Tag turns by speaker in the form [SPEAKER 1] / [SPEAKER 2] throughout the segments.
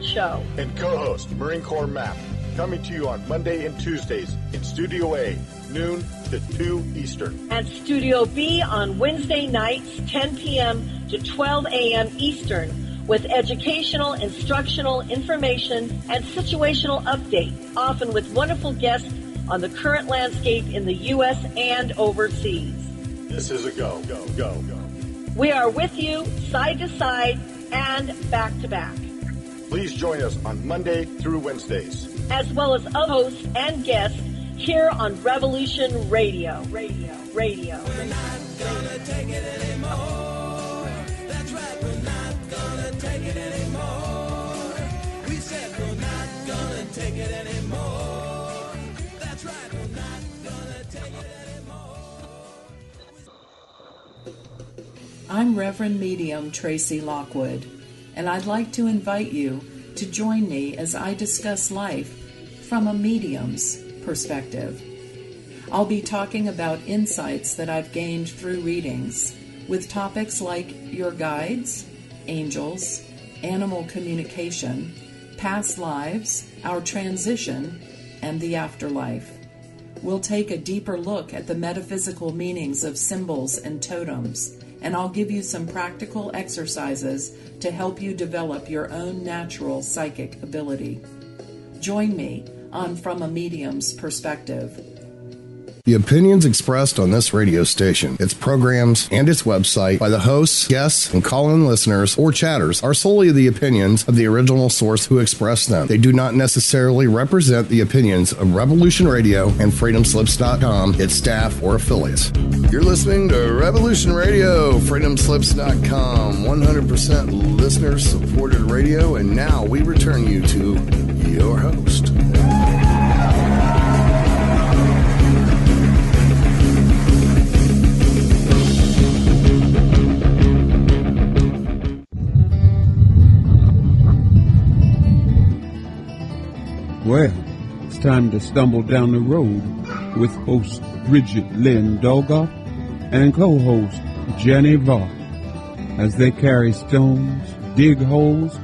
[SPEAKER 1] Show.
[SPEAKER 2] And co-host Marine Corps Map, coming to you on Monday and Tuesdays in Studio A, noon to 2 Eastern.
[SPEAKER 1] And Studio B on Wednesday nights, 10 p.m. to 12 a.m. Eastern, with educational, instructional, information, and situational updates, often with wonderful guests on the current landscape in the U.S. and overseas.
[SPEAKER 2] This is a go.
[SPEAKER 1] We are with you, side to side, and back to back.
[SPEAKER 2] Please join us on Monday through Wednesdays,
[SPEAKER 1] as well as other hosts and guests here on Revolution Radio.
[SPEAKER 3] We're not gonna take it anymore. That's right, we're not gonna take it anymore. We said we're not gonna take it anymore. That's right, we're not gonna take it anymore.
[SPEAKER 4] I'm Reverend Medium Tracy Lockwood, and I'd like to invite you to join me as I discuss life from a medium's perspective. I'll be talking about insights that I've gained through readings, with topics like your guides, angels, animal communication, past lives, our transition, and the afterlife. We'll take a deeper look at the metaphysical meanings of symbols and totems, and I'll give you some practical exercises to help you develop your own natural psychic ability. Join me on From a Medium's Perspective.
[SPEAKER 5] The opinions expressed on this radio station, its programs, and its website by the hosts, guests, and call-in listeners or chatters are solely the opinions of the original source who expressed them. They do not necessarily represent the opinions of Revolution Radio and FreedomSlips.com, its staff, or affiliates. You're listening to Revolution Radio, FreedomSlips.com, 100% listener-supported radio, and now we return you to your host.
[SPEAKER 6] Well, it's time to stumble down the road with host Bridget Lynn Dolgoff and co-host Jenny Vaught as they carry stones, dig holes,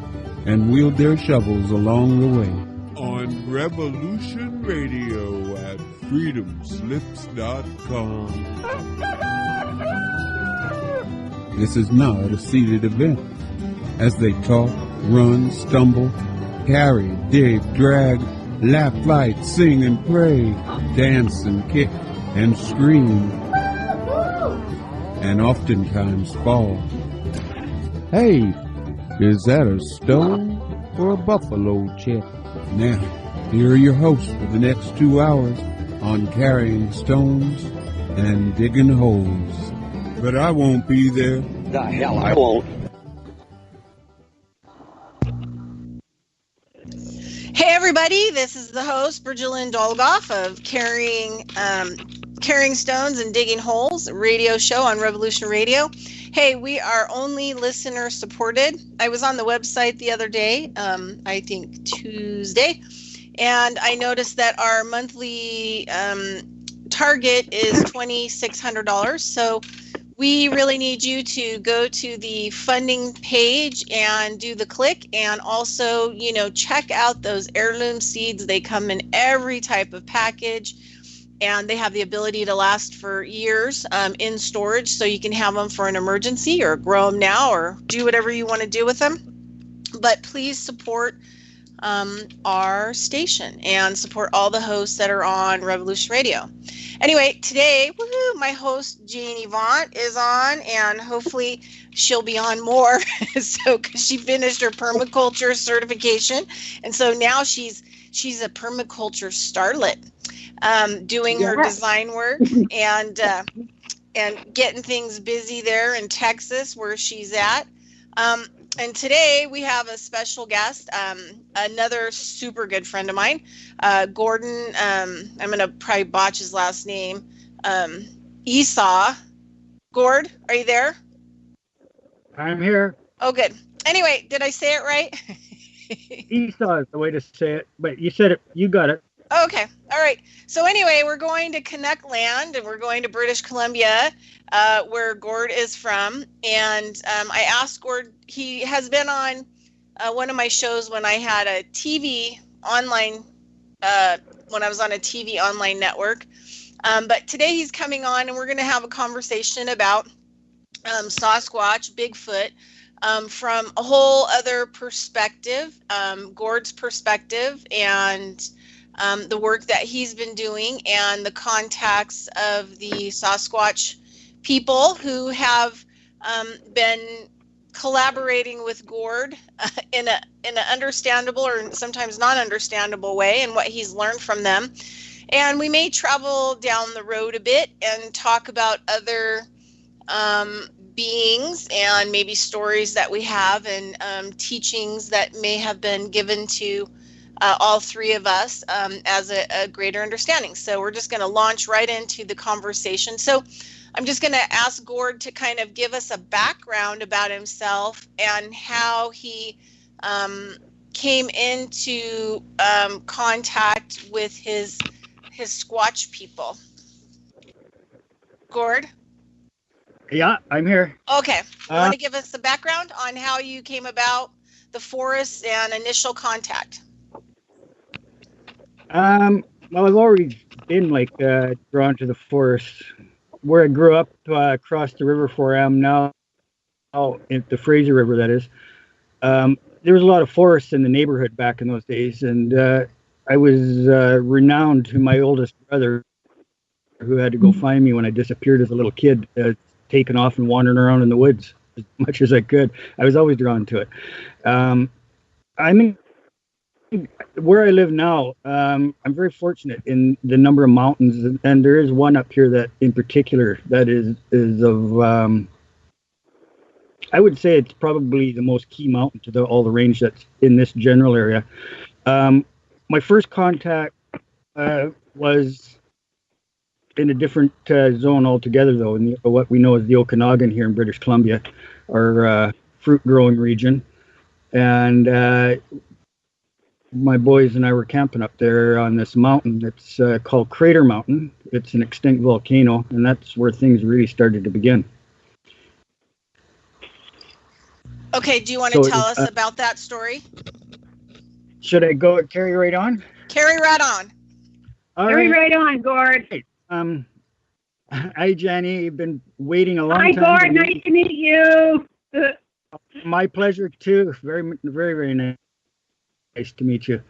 [SPEAKER 6] and wield their shovels along the way. On Revolution Radio at freedomslips.com. This is not a seated event. As they talk, run, stumble, carry, dig, drag, laugh, fight, sing and pray, dance and kick and scream, and oftentimes fall. Hey, is that a stone or a buffalo check? Now, here are your hosts for the next 2 hours on carrying stones and digging holes. But I won't be there.
[SPEAKER 7] The hell I won't.
[SPEAKER 8] Hey everybody, this is the host, Bridget Lynn Dolgoff of Carrying Stones and Digging Holes, a radio show on Revolution Radio. Hey, we are only listener supported. I was on the website the other day, I think Tuesday, and I noticed that our monthly target is $2,600. So we really need you to go to the funding page and do the click, and also, check out those heirloom seeds. They come in every type of package, and they have the ability to last for years in storage, so you can have them for an emergency or grow them now or do whatever you want to do with them. But please support our station and support all the hosts that are on Revolution Radio. Anyway, today, my host Janie Vaught is on, and hopefully she'll be on more. Because she finished her permaculture certification, and so now she's a permaculture starlet, doing her design work and getting things busy there in Texas where she's at. And today we have a special guest, another super good friend of mine, Gordon. I'm going to probably botch his last name. Esau. Gord, are you there?
[SPEAKER 9] I'm here.
[SPEAKER 8] Oh, good. Anyway, did I say it right?
[SPEAKER 9] Esau is the way to say it, but you said it. You got it.
[SPEAKER 8] Okay. All right. So anyway, we're going to Connect Land, and we're going to British Columbia, where Gord is from. And I asked Gord, he has been on one of my shows when I had a TV online, when I was on a TV online network. But today he's coming on, and we're going to have a conversation about Sasquatch, Bigfoot, from a whole other perspective, Gord's perspective, and the work that he's been doing, and the contacts of the Sasquatch people who have been collaborating with Gord in an understandable or sometimes non-understandable way, and what he's learned from them. And we may travel down the road a bit and talk about other beings and maybe stories that we have, and teachings that may have been given to all three of us as a greater understanding. So we're just going to launch right into the conversation. So I'm just going to ask Gord to kind of give us a background about himself and how he came into contact with his Squatch people. Gord?
[SPEAKER 9] Yeah, I'm here.
[SPEAKER 8] Okay. You want to give us the background on how you came about the forest and initial contact?
[SPEAKER 9] Well, I've always been drawn to the forest. Where I grew up, across the river where I am now, in the Fraser River, that is. There was a lot of forests in the neighborhood back in those days, and I was renowned to my oldest brother, who had to go find me when I disappeared as a little kid, taken off and wandering around in the woods as much as I could. I was always drawn to it. Where I live now, I'm very fortunate in the number of mountains, and there is one up here that, in particular, that is of, I would say it's probably the most key mountain to all the range that's in this general area. My first contact was in a different zone altogether, though, in what we know as the Okanagan here in British Columbia, our fruit-growing region, and my boys and I were camping up there on this mountain. It's called Crater Mountain. It's an extinct volcano, and that's where things really started to begin.
[SPEAKER 8] Okay, do you want to tell us about that story?
[SPEAKER 9] Should I carry right on?
[SPEAKER 8] Carry right on.
[SPEAKER 7] Carry right on, Gord.
[SPEAKER 9] Hey, hi, Jenny. You've been waiting a long time.
[SPEAKER 7] Hi, Gord. Nice to meet you.
[SPEAKER 9] My pleasure, too. Very, very, very nice. Nice to meet you.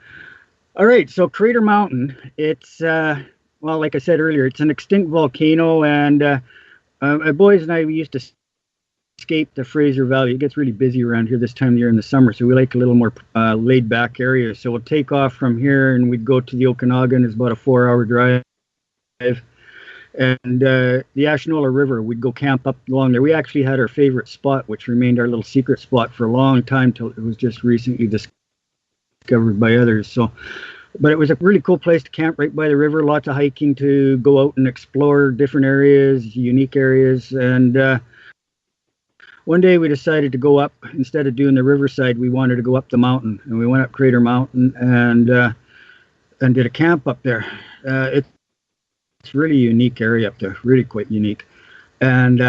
[SPEAKER 9] All right, so Crater Mountain, it's, well, like I said earlier, it's an extinct volcano, and my boys and I, we used to escape the Fraser Valley. It gets really busy around here this time of year in the summer, so we like a little more laid-back area. So we'll take off from here, and we'd go to the Okanagan. It's about a 4-hour drive. And the Ashinola River, we'd go camp up along there. We actually had our favorite spot, which remained our little secret spot for a long time till it was just recently discovered by others. So, but it was a really cool place to camp right by the river. Lots of hiking to go out and explore different areas, unique areas. And one day we decided to go up, instead of doing the riverside, we wanted to go up the mountain. And we went up Crater Mountain and did a camp up there. It's really a unique area up there, really quite unique. And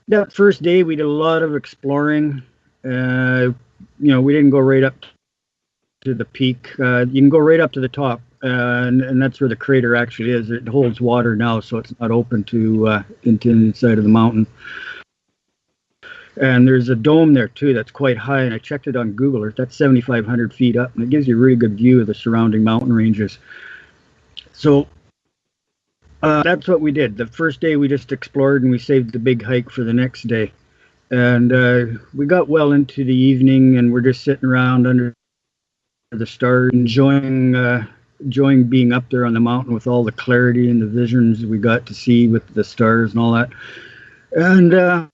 [SPEAKER 9] that first day we did a lot of exploring. We didn't go right up to the peak. You can go right up to the top, and that's where the crater actually is. It holds water now, so it's not open to into the inside of the mountain. And there's a dome there too that's quite high, and I checked it on Google Earth. That's 7,500 feet up, and it gives you a really good view of the surrounding mountain ranges. So that's what we did. The first day we just explored, and we saved the big hike for the next day. And we got well into the evening, and we're just sitting around under the stars, enjoying being up there on the mountain with all the clarity and the visions we got to see with the stars and all that. And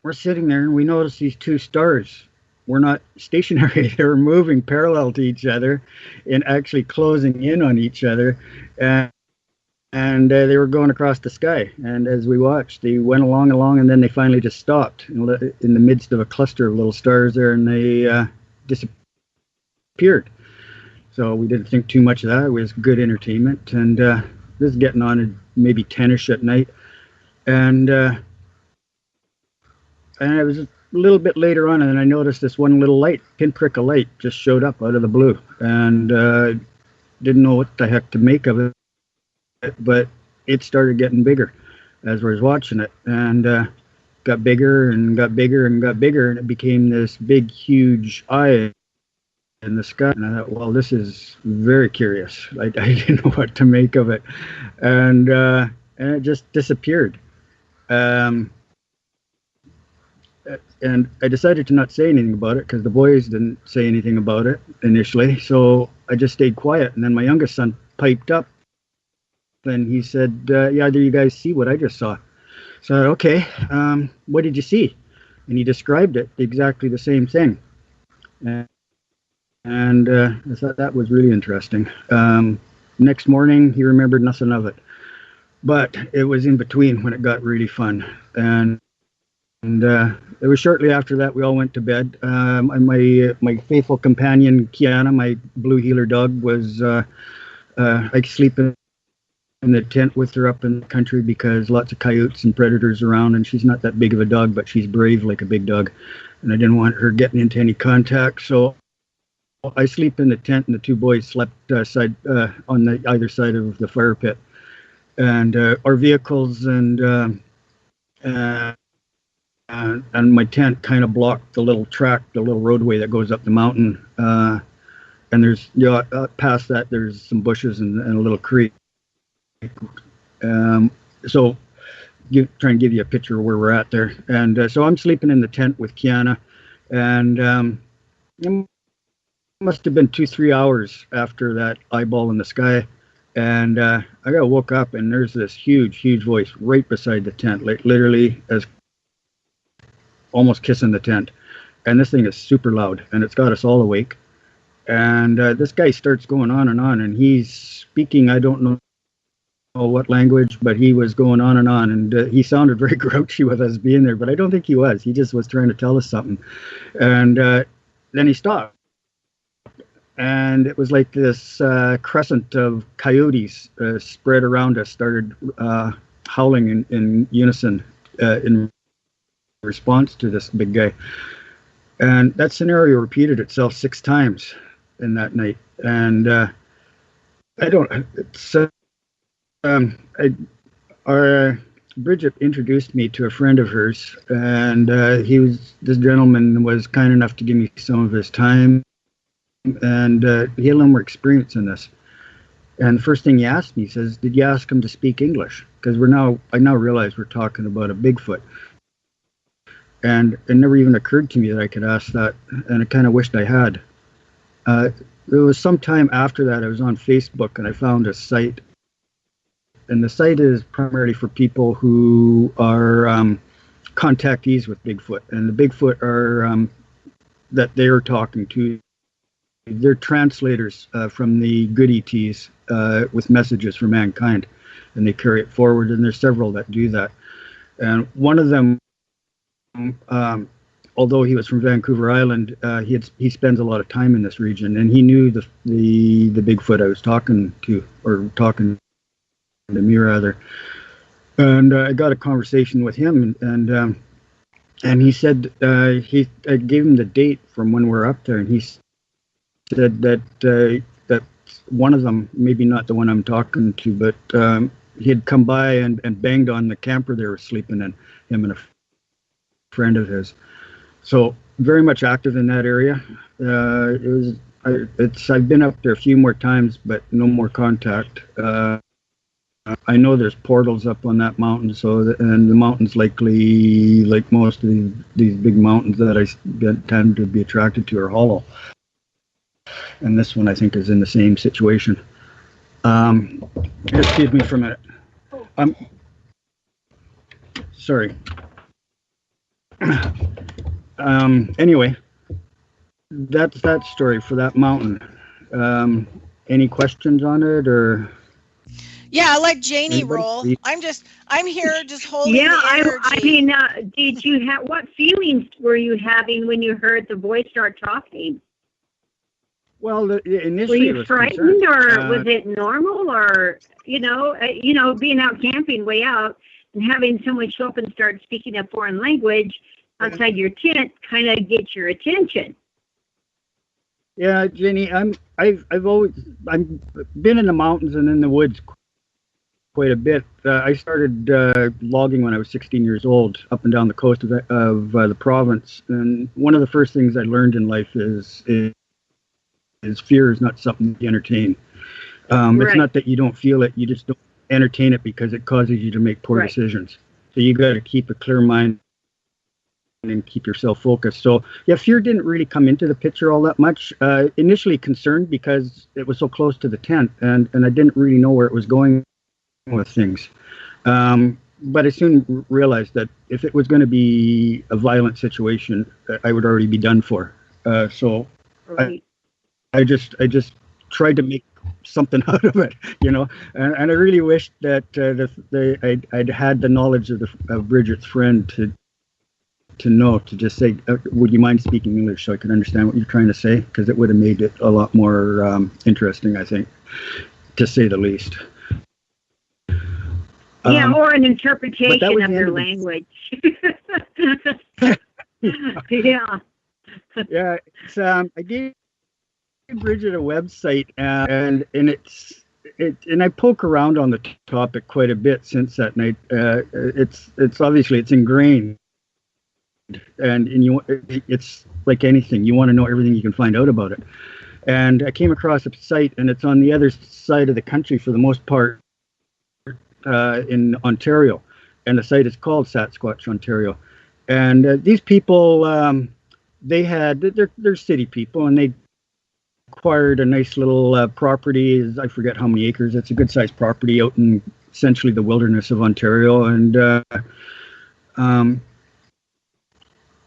[SPEAKER 9] we're sitting there, and we notice these two stars. We're not stationary. They were moving parallel to each other and actually closing in on each other. And they were going across the sky. And as we watched, they went along, and then they finally just stopped in the midst of a cluster of little stars there, and they disappeared. So we didn't think too much of that. It was good entertainment. And this is getting on at maybe 10-ish at night. And I was little bit later on, and I noticed this one little light, pinprick of light, just showed up out of the blue, and didn't know what the heck to make of it, but it started getting bigger as I was watching it, and got bigger and got bigger and got bigger, and it became this big, huge eye in the sky. And I thought, well, this is very curious. I didn't know what to make of it, and it just disappeared. And I decided to not say anything about it because the boys didn't say anything about it initially. So I just stayed quiet. And then my youngest son piped up and he said, yeah, do you guys see what I just saw? So I said, okay, what did you see? And he described it exactly the same thing. And I thought that was really interesting. Next morning, he remembered nothing of it. But it was in between when it got really fun. And it was shortly after that we all went to bed. My faithful companion, Kiana, my blue heeler dog, was I sleep in the tent with her up in the country because lots of coyotes and predators around, and she's not that big of a dog, but she's brave like a big dog. And I didn't want her getting into any contact, so I sleep in the tent, and the two boys slept on the either side of the fire pit. And our vehicles and my tent kind of blocked the little track, the little roadway that goes up the mountain. And there's past that, there's some bushes and a little creek. So try and give you a picture of where we're at there. And so I'm sleeping in the tent with Kiana, and it must have been 2-3 hours after that eyeball in the sky. And I woke up, and there's this huge voice right beside the tent, like literally as almost kissing the tent. And this thing is super loud, and it's got us all awake. And this guy starts going on, and he's speaking, I don't know what language, but he was going on, and he sounded very grouchy with us being there, but I don't think he was. He just was trying to tell us something. And then he stopped. And it was like this crescent of coyotes spread around us, started howling in unison in response to this big guy. And that scenario repeated itself 6 times in that night. And Bridget introduced me to a friend of hers, and this gentleman was kind enough to give me some of his time. And he had a little more experience in this. And the first thing he asked me, he says, did you ask him to speak English? Because I now realize we're talking about a Bigfoot. And it never even occurred to me that I could ask that, and I kind of wished I had. There was some time after that, I was on Facebook, and I found a site. And the site is primarily for people who are contactees with Bigfoot. And the Bigfoot are that they are talking to. They're translators from the good ETs with messages for mankind, and they carry it forward. And there's several that do that. And one of them, although he was from Vancouver Island, he spends a lot of time in this region, and he knew the Bigfoot I was talking to me rather. And I got a conversation with him, and he said I gave him the date from when we're up there, and he said that one of them, maybe not the one I'm talking to, but he had come by and banged on the camper they were sleeping in, him and a friend of his. So very much active in that area. I've been up there a few more times, but no more contact. I know there's portals up on that mountain, and the mountain's likely, like most of these big mountains that I tend to be attracted to, are hollow. And this one, I think, is in the same situation. Excuse me for a minute. Sorry. Anyway, that's that story for that mountain. Any questions on it, or?
[SPEAKER 8] Yeah, I let Janie roll. I'm here just holding the energy.
[SPEAKER 7] I mean, did you have, what feelings were you having when you heard the voice start talking?
[SPEAKER 9] Well, initially,
[SPEAKER 7] were you frightened, or was it normal, or being out camping way out and having someone show up and start speaking a foreign language? outside your tent kind of get your attention.
[SPEAKER 9] Yeah, Jenny, I've been in the mountains and in the woods quite a bit. I started logging when I was 16 years old, up and down the coast of the province. And one of the first things I learned in life is fear is not something to entertain.
[SPEAKER 7] Right.
[SPEAKER 9] It's not that you don't feel it; you just don't entertain it because it causes you to make poor
[SPEAKER 7] Right.
[SPEAKER 9] decisions. So you got to keep a clear mind and keep yourself focused. So yeah, fear didn't really come into the picture all that much. Initially concerned because it was so close to the tent, and I didn't really know where it was going with things. But I soon realized that if it was going to be a violent situation, I would already be done for. So
[SPEAKER 7] Right.
[SPEAKER 9] I just tried to make something out of it, you know. And I really wished that I'd had the knowledge of Bridget's friend to just say, would you mind speaking English so I could understand what you're trying to say? Because it would have made it a lot more interesting, I think, to say the least.
[SPEAKER 7] Yeah, or an interpretation
[SPEAKER 9] was
[SPEAKER 7] of
[SPEAKER 9] the
[SPEAKER 7] their
[SPEAKER 9] end of
[SPEAKER 7] language. Yeah.
[SPEAKER 9] Yeah, it's, I gave Bridget a website, and and I poke around on the topic quite a bit since that night. It's obviously it's ingrained, and it's like anything, you want to know everything you can find out about it. And I came across a site, and it's on the other side of the country for the most part, in Ontario, and the site is called Sasquatch Ontario. And these people, they're city people, and they acquired a nice little property. I forget how many acres. It's a good sized property out in essentially the wilderness of Ontario, and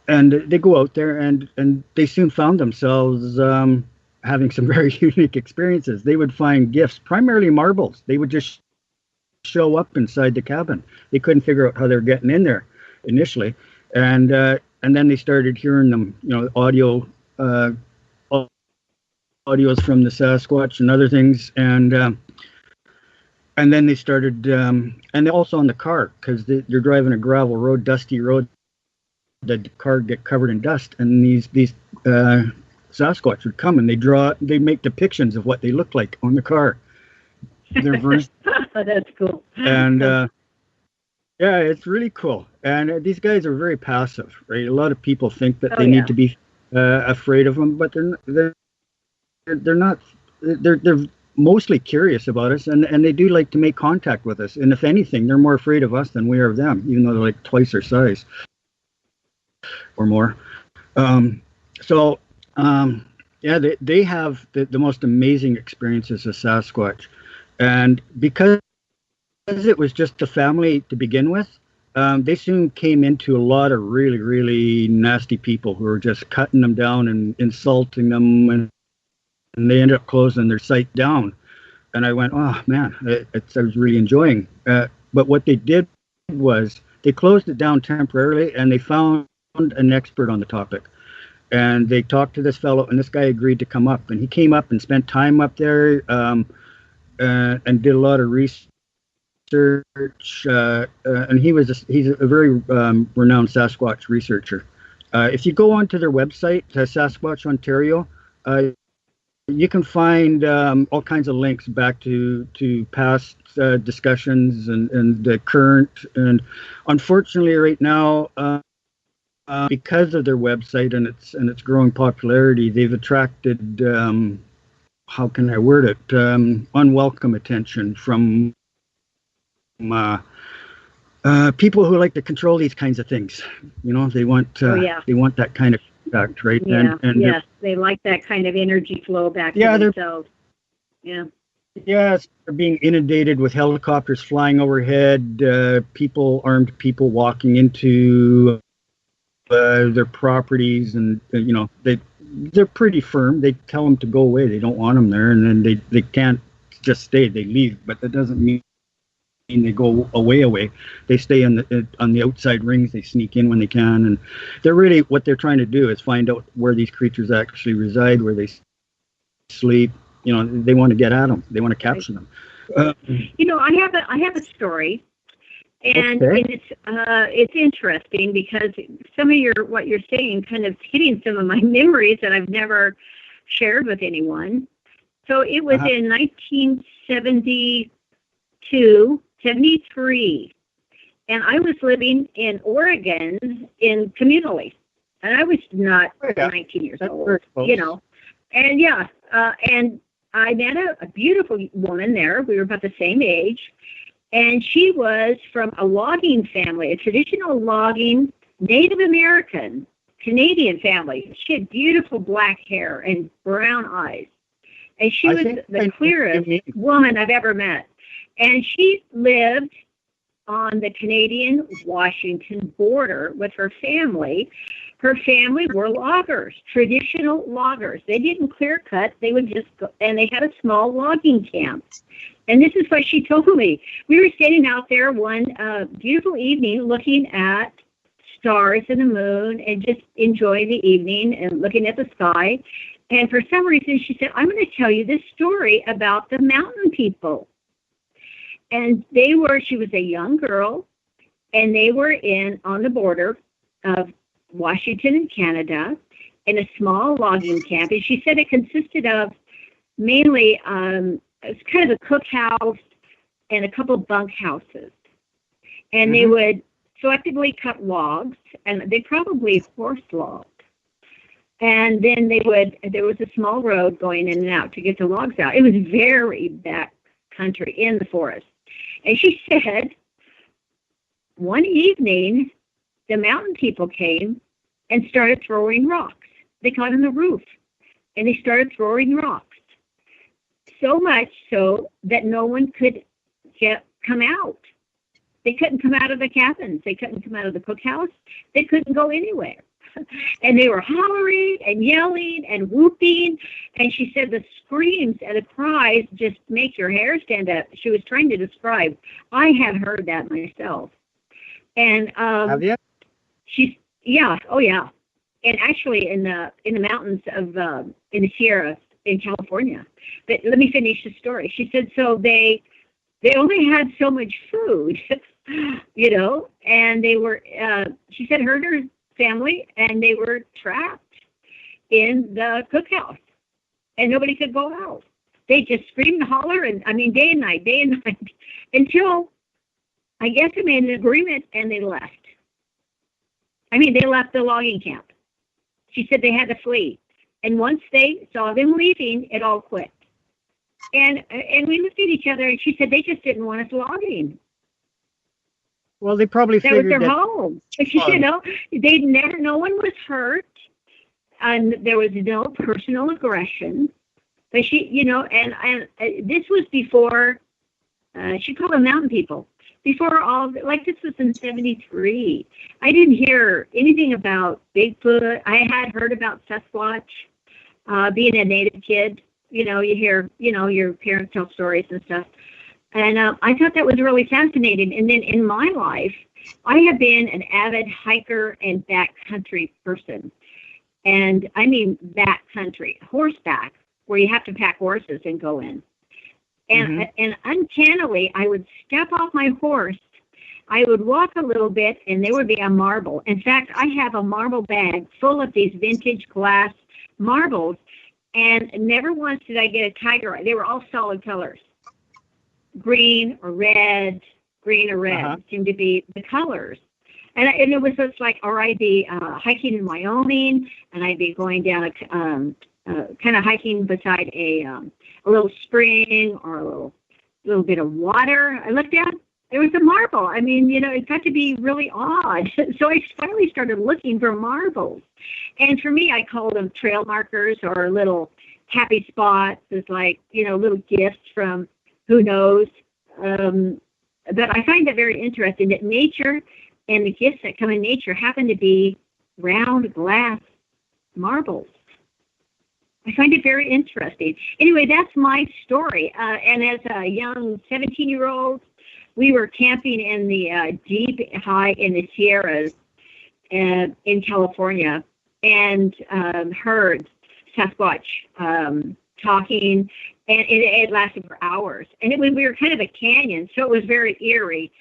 [SPEAKER 9] they go out there, and they soon found themselves having some very unique experiences. They would find gifts, primarily marbles. They would just show up inside the cabin. They couldn't figure out how they were getting in there initially, and then they started hearing them, you know, audios from the Sasquatch and other things, and then they started, and they also on the car, because you're driving a gravel road, dusty road, the car get covered in dust, and these Sasquatch would come and they make depictions of what they look like on the car. They're
[SPEAKER 7] That's cool.
[SPEAKER 9] And yeah, it's really cool. And these guys are very passive, right? A lot of people think that they need to be afraid of them, but they're not. They're mostly curious about us, and they do like to make contact with us. And if anything, they're more afraid of us than we are of them, even though they're like twice our size or more. Yeah, they have the most amazing experiences of Sasquatch. And because it was just a family to begin with, they soon came into a lot of really, really nasty people who were just cutting them down and insulting them, and they ended up closing their site down. And I went, oh man, I was really enjoying. But what they did was they closed it down temporarily, and they found an expert on the topic. And they talked to this fellow, and this guy agreed to come up. And he came up and spent time up there, and did a lot of research. And he's a very renowned Sasquatch researcher. If you go onto their website, Sasquatch Ontario, you can find all kinds of links back to past discussions and the current. And unfortunately, right now, because of their website and its growing popularity, they've attracted, how can I word it, unwelcome attention from people who like to control these kinds of things. You know, they want they want that kind of contact, right?
[SPEAKER 7] Yeah,
[SPEAKER 9] and
[SPEAKER 7] yes, they like that kind of energy flow back to themselves. Yeah.
[SPEAKER 9] Yes, they're being inundated with helicopters flying overhead, armed people walking into their properties, and you know, they're pretty firm. They tell them to go away. They don't want them there, and then they can't just stay. They leave, but that doesn't mean they go away. They stay on the outside rings. They sneak in when they can, and they're really, what they're trying to do is find out where these creatures actually reside, where they sleep. You know, they want to get at them. They want to capture them.
[SPEAKER 7] You know, I have a story. And,
[SPEAKER 9] Okay.
[SPEAKER 7] and it's interesting because some of what you're saying kind of hitting some of my memories that I've never shared with anyone. So it was in 1972, 73, and I was living in Oregon communally, and I was not 19 years
[SPEAKER 9] That's
[SPEAKER 7] old,
[SPEAKER 9] very close.
[SPEAKER 7] you know, and and I met a beautiful woman there. We were about the same age. And she was from a logging family, a traditional logging Native American Canadian family. She had beautiful black hair and brown eyes. And she was the clearest woman I've ever met. And she lived on the Canadian-Washington border with her family. Her family were loggers, traditional loggers. They didn't clear cut. They would just go, and they had a small logging camp. And this is what she told me. We were standing out there one beautiful evening looking at stars and the moon and just enjoying the evening and looking at the sky. And for some reason, she said, I'm going to tell you this story about the mountain people. And she was a young girl, and they were on the border of Washington and Canada in a small logging camp. And she said it consisted of mainly, it was kind of a cookhouse and a couple of bunk houses. And they would selectively cut logs, and they probably horse logged. And then there was a small road going in and out to get the logs out. It was very back country in the forest. And she said, one evening, the mountain people came and started throwing rocks. They got on the roof, and they started throwing rocks. So much so that no one could come out. They couldn't come out of the cabins. They couldn't come out of the cookhouse. They couldn't go anywhere. And they were hollering and yelling and whooping. And she said the screams and the cries just make your hair stand up. She was trying to describe. I have heard that myself. And
[SPEAKER 9] have you?
[SPEAKER 7] Oh yeah. And actually in the mountains of in the Sierra in California. But let me finish the story. She said so they only had so much food, you know, and they were. She said her family, and they were trapped in the cookhouse, and nobody could go out. They just screamed and holler, and I mean, day and night, until I guess they made an agreement and they left. I mean, they left the logging camp. She said they had to flee, and once they saw them leaving, it all quit. And we looked at each other, and she said they just didn't want us logging.
[SPEAKER 9] Well, they probably figured
[SPEAKER 7] that was their home. But she said, no one was hurt, and there was no personal aggression. But she, you know, and this was before, she called them mountain people. Before all, like this was in 73. I didn't hear anything about Bigfoot. I had heard about Sasquatch, being a native kid. You know, you hear, you know, your parents tell stories and stuff. And I thought that was really fascinating. And then in my life, I have been an avid hiker and backcountry person. And I mean backcountry, horseback, where you have to pack horses and go in. And and uncannily, I would step off my horse. I would walk a little bit, and there would be a marble. In fact, I have a marble bag full of these vintage glass marbles. And never once did I get a tiger eye. They were all solid colors. Green or red seemed to be the colors. And it was just like, or I'd be hiking in Wyoming, and I'd be going down kind of hiking beside a little spring or a little bit of water. I looked down, there was a marble. I mean, you know, it got to be really odd. So I finally started looking for marbles. And for me, I called them trail markers or little happy spots. It's like, you know, little gifts from who knows. But I find that very interesting that nature and the gifts that come in nature happen to be round glass marbles. I find it very interesting. Anyway, that's my story. And as a young 17-year-old, we were camping in the deep high in the Sierras in California and heard Sasquatch talking, and it lasted for hours. And we were kind of a canyon, so it was very eerie.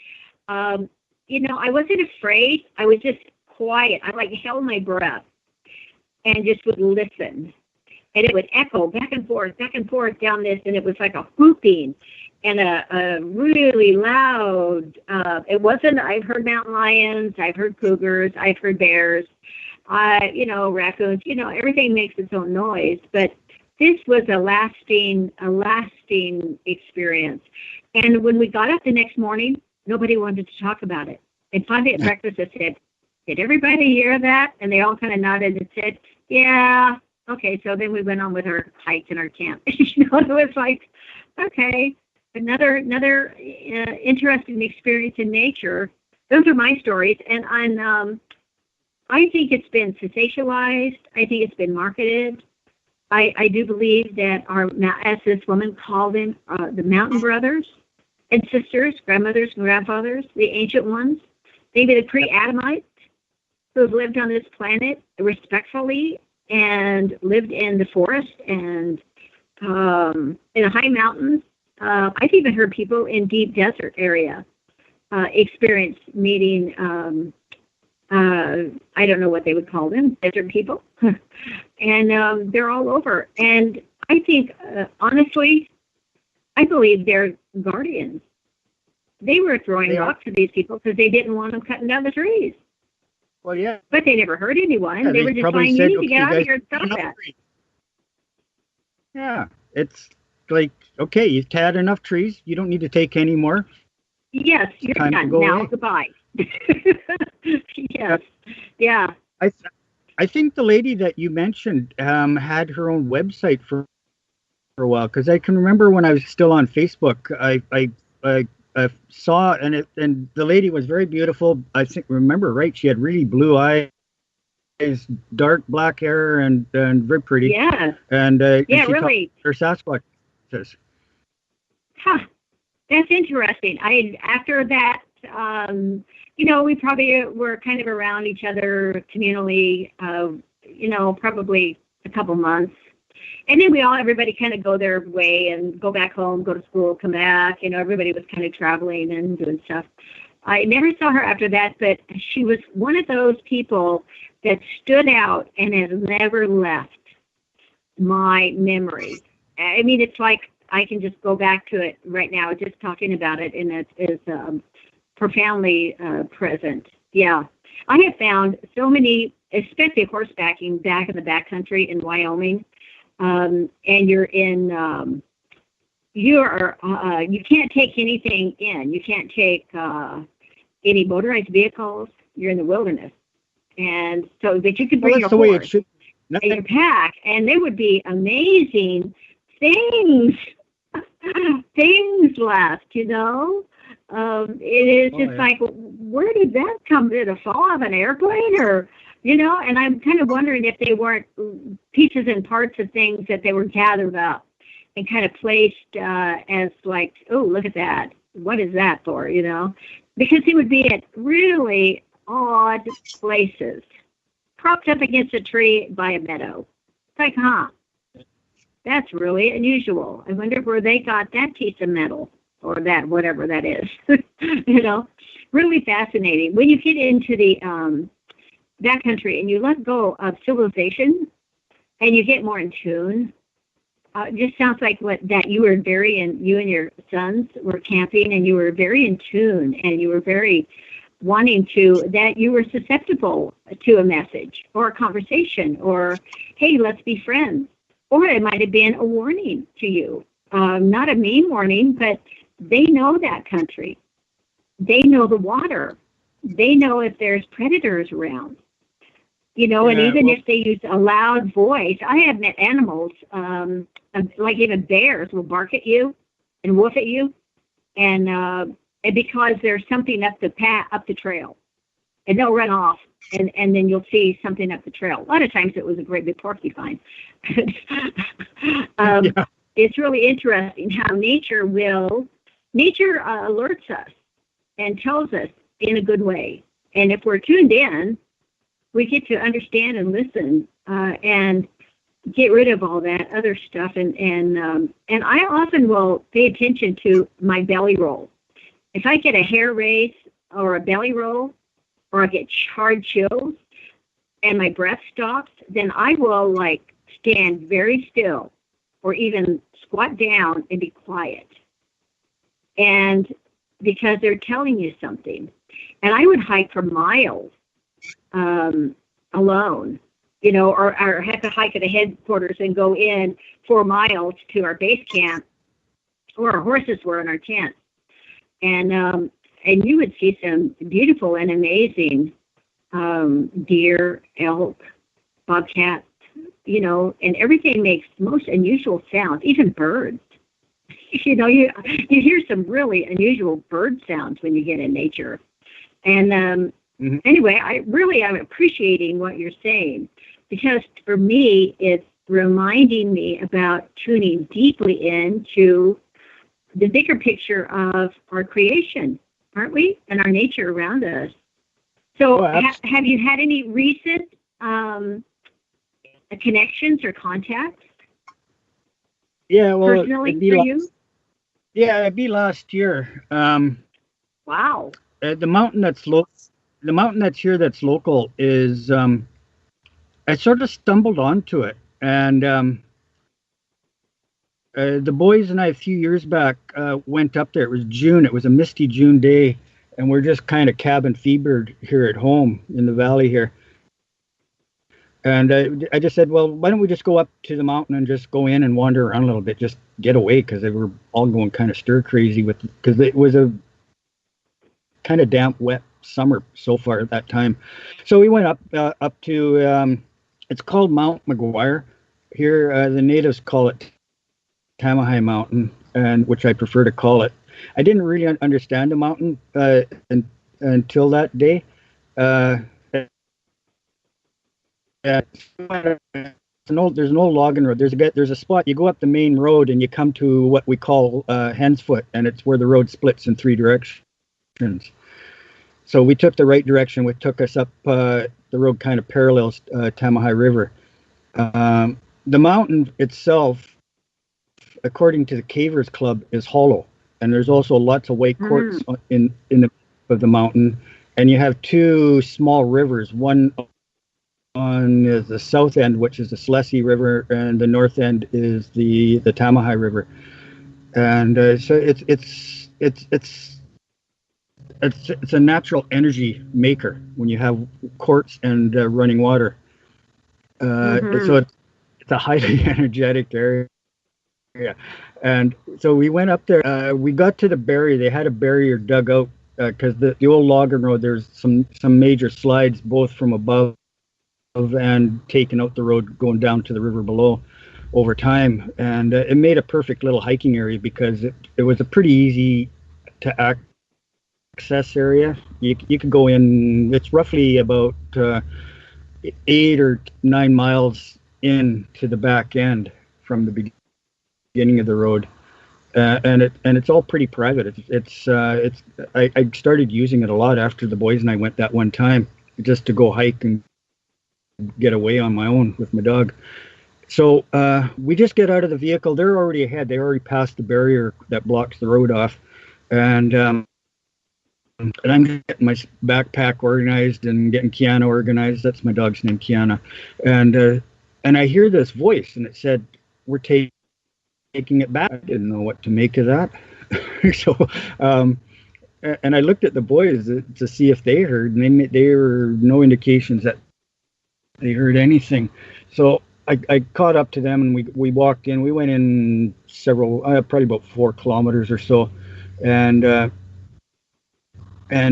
[SPEAKER 7] I wasn't afraid. I was just quiet. I like held my breath and just would listen. And it would echo back and forth down this, and it was like a whooping and a really loud, I've heard mountain lions, I've heard cougars, I've heard bears, raccoons, everything makes its own noise, but this was a lasting experience. And when we got up the next morning, nobody wanted to talk about it. And finally at breakfast, I said, did everybody hear that? And they all kind of nodded and said, yeah. Okay, so then we went on with our hike and our camp. It was like, okay, another interesting experience in nature. Those are my stories, and I think it's been sensationalized. I think it's been marketed. I do believe that as this woman called them, the mountain brothers and sisters, grandmothers and grandfathers, the ancient ones, maybe the pre-Adamites who have lived on this planet respectfully and lived in the forest and in the high mountains. I've even heard people in deep desert area experience meeting, I don't know what they would call them, desert people. And they're all over. And I think, honestly, I believe they're guardians. They were throwing rocks at these people because they didn't want them cutting down the trees.
[SPEAKER 9] Well, yeah.
[SPEAKER 7] But they never hurt anyone.
[SPEAKER 9] Yeah,
[SPEAKER 7] they were just saying, you need to get out of here and stop that.
[SPEAKER 9] Yeah, it's like, okay, you've cut enough trees. You don't need to take any more.
[SPEAKER 7] Yes, you're done. Now, away. Goodbye. Yes. Yeah.
[SPEAKER 9] I think the lady that you mentioned had her own website for a while, because I can remember when I was still on Facebook, I saw, and the lady was very beautiful. I think, remember right, she had really blue eyes, dark black hair, and very pretty.
[SPEAKER 7] Yeah.
[SPEAKER 9] And
[SPEAKER 7] yeah,
[SPEAKER 9] she
[SPEAKER 7] really.
[SPEAKER 9] Her Sasquatch.
[SPEAKER 7] Huh. That's interesting. After that, we probably were kind of around each other communally, probably a couple months. And then everybody kind of go their way and go back home, go to school, come back. Everybody was kind of traveling and doing stuff. I never saw her after that, but she was one of those people that stood out and has never left my memory. I mean, it's like I can just go back to it right now, just talking about it, and it is profoundly present. Yeah. I have found so many, especially horsebacking back in the backcountry in Wyoming, and you're in, you can't take anything in. You can't take any motorized vehicles. You're in the wilderness. And so that you could bring your horse and your pack, and there would be amazing things left, it is just like, where did that come? Did it fall off an airplane or, and I'm kind of wondering if they weren't pieces and parts of things that they were gathered up and kind of placed as like, oh, look at that. What is that for, Because he would be at really odd places, propped up against a tree by a meadow. It's like, that's really unusual. I wonder where they got that piece of metal or that, whatever that is. Really fascinating. When you get into the backcountry and you let go of civilization and you get more in tune, it just sounds like you and your sons were camping and you were very in tune and you were very wanting that you were susceptible to a message or a conversation or, hey, let's be friends. Or it might have been a warning to you. Not a mean warning, but they know that country. They know the water. They know if there's predators around. And even if they use a loud voice, I have met animals, like even bears will bark at you and woof at you, and because there's something up the trail, and they'll run off. And then you'll see something up the trail. A lot of times it was a great big porcupine. It's really interesting how nature alerts us and tells us in a good way. And if we're tuned in, we get to understand and listen and get rid of all that other stuff. And I often will pay attention to my belly roll. If I get a hair raise or a belly roll, or I get hard chills and my breath stops, then I will like stand very still or even squat down and be quiet. And because they're telling you something. And I would hike for miles alone, you know, or have to hike at the headquarters and go in 4 miles to our base camp where our horses were in our tent. And you would see some beautiful and amazing deer, elk, bobcat, you know, and everything makes most unusual sounds, even birds. You know, you hear some really unusual bird sounds when you get in nature. And anyway, I'm appreciating what you're saying, because for me, it's reminding me about tuning deeply into the bigger picture of our creation, aren't we? And our nature around us. So have you had any recent connections or contacts?
[SPEAKER 9] Yeah, well,
[SPEAKER 7] personally for you?
[SPEAKER 9] Yeah, it'd be last year.
[SPEAKER 7] Wow.
[SPEAKER 9] The mountain that's here that's local is I sort of stumbled onto it, and the boys and I a few years back went up there. It was June. It was a misty June day, and we're just kind of cabin fevered here at home in the valley here. And I just said, well, why don't we just go up to the mountain and just go in and wander around a little bit, just get away, because they were all going kind of stir crazy because it was a kind of damp, wet summer so far at that time. So we went up to it's called Mount McGuire here. The natives call it Tamahai Mountain, and which I prefer to call it. I didn't really understand the mountain until that day. There's no logging road. There's a spot. You go up the main road and you come to what we call Hen's Foot, and it's where the road splits in 3 directions. So we took the right direction, which took us up the road kind of parallels Tamahai River. The mountain itself, according to the Cavers Club, is hollow, and there's also lots of white quartz in the of the mountain, and you have 2 small rivers, one on the south end, which is the Slessie River, and the north end is the Tamahai River, and so it's a natural energy maker when you have quartz and running water. So it's a highly energetic area. And so we went up there. We got to the barrier. They had a barrier dug out because the old logging road, there's some major slides both from above and taking out the road going down to the river below over time. And it made a perfect little hiking area because it was a pretty easy to access area. You could go in, it's roughly about 8 or 9 miles in to the back end from the beginning of the road. And it's all pretty private. I started using it a lot after the boys and I went that one time just to go hike and get away on my own with my dog. So we just get out of the vehicle. They're already ahead. They already passed the barrier that blocks the road off, and I'm getting my backpack organized and getting Kiana organized. That's my dog's name, Kiana. And I hear this voice, and it said, "We're taking it back." I didn't know what to make of that. So, and I looked at the boys to see if they heard, and there were no indications that they heard anything. So I caught up to them, and we walked in. We went in several, probably about 4 kilometers or so, and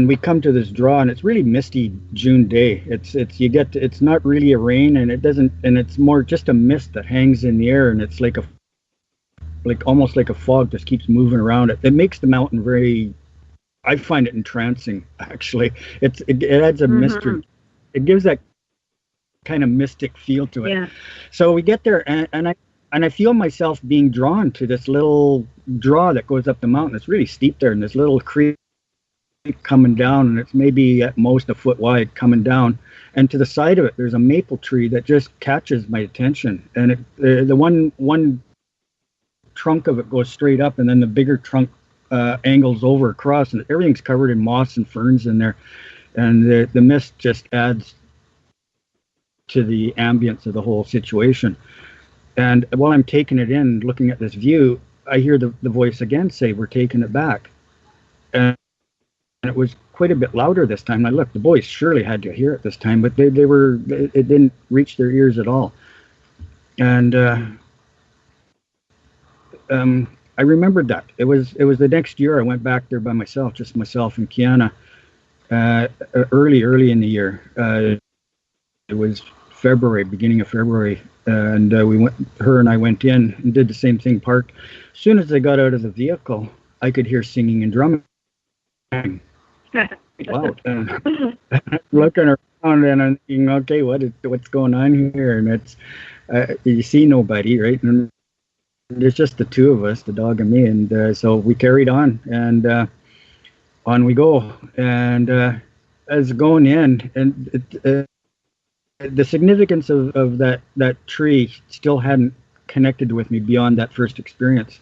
[SPEAKER 9] we come to this draw, and it's really misty June day. It's not really a rain, and it's more just a mist that hangs in the air, and it's like almost like a fog just keeps moving around it. It makes the mountain very, I find it entrancing actually. It adds a mystery. It gives that kind of mystic feel to it. Yeah. So we get there, and I feel myself being drawn to this little draw that goes up the mountain. It's really steep there, and this little creek coming down, and it's maybe at most a foot wide coming down, and to the side of it there's a maple tree that just catches my attention, and the one trunk of it goes straight up, and then the bigger trunk angles over across, and everything's covered in moss and ferns in there, and the mist just adds to the ambience of the whole situation. And while I'm taking it in, looking at this view, I hear the voice again say, "We're taking it back," and it was quite a bit louder this time. And I looked, the boys surely had to hear it this time, but it didn't reach their ears at all. And I remembered that. It was the next year I went back there by myself, just myself and Kiana, early in the year. It was February, beginning of February, and her and I went in and did the same thing, parked. As soon as I got out of the vehicle, I could hear singing and drumming. Wow. Looking around and I'm thinking, okay, what's going on here? And it's, you see nobody, right? And there's just the two of us, the dog and me. And so we carried on, and on we go. And as going in, and the significance of that tree still hadn't connected with me beyond that first experience.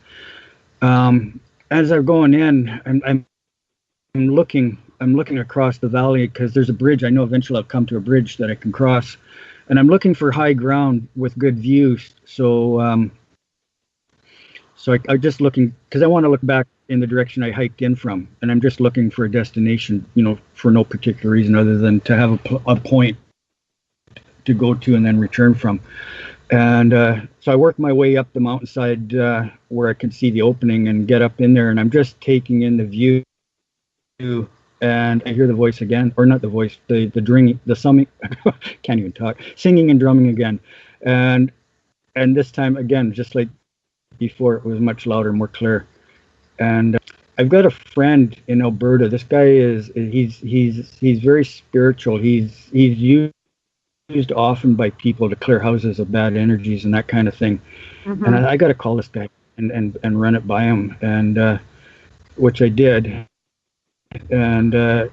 [SPEAKER 9] As I'm going in, I'm looking across the valley, because there's a bridge. I know eventually I'll come to a bridge that I can cross, and I'm looking for high ground with good views. So I'm just looking, because I want to look back in the direction I hiked in from, and I'm just looking for a destination, for no particular reason other than to have a point to go to and then return from. And so I work my way up the mountainside where I can see the opening and get up in there, and I'm just taking in the view, and I hear the voice again, or not the voice, the dringing, the summing, can't even talk, singing and drumming again. And this time again, just like before, it was much louder, more clear. And I've got a friend in Alberta. This guy he's very spiritual. He's used often by people to clear houses of bad energies and that kind of thing. Mm-hmm. And I got to call this guy and run it by him, and which I did. And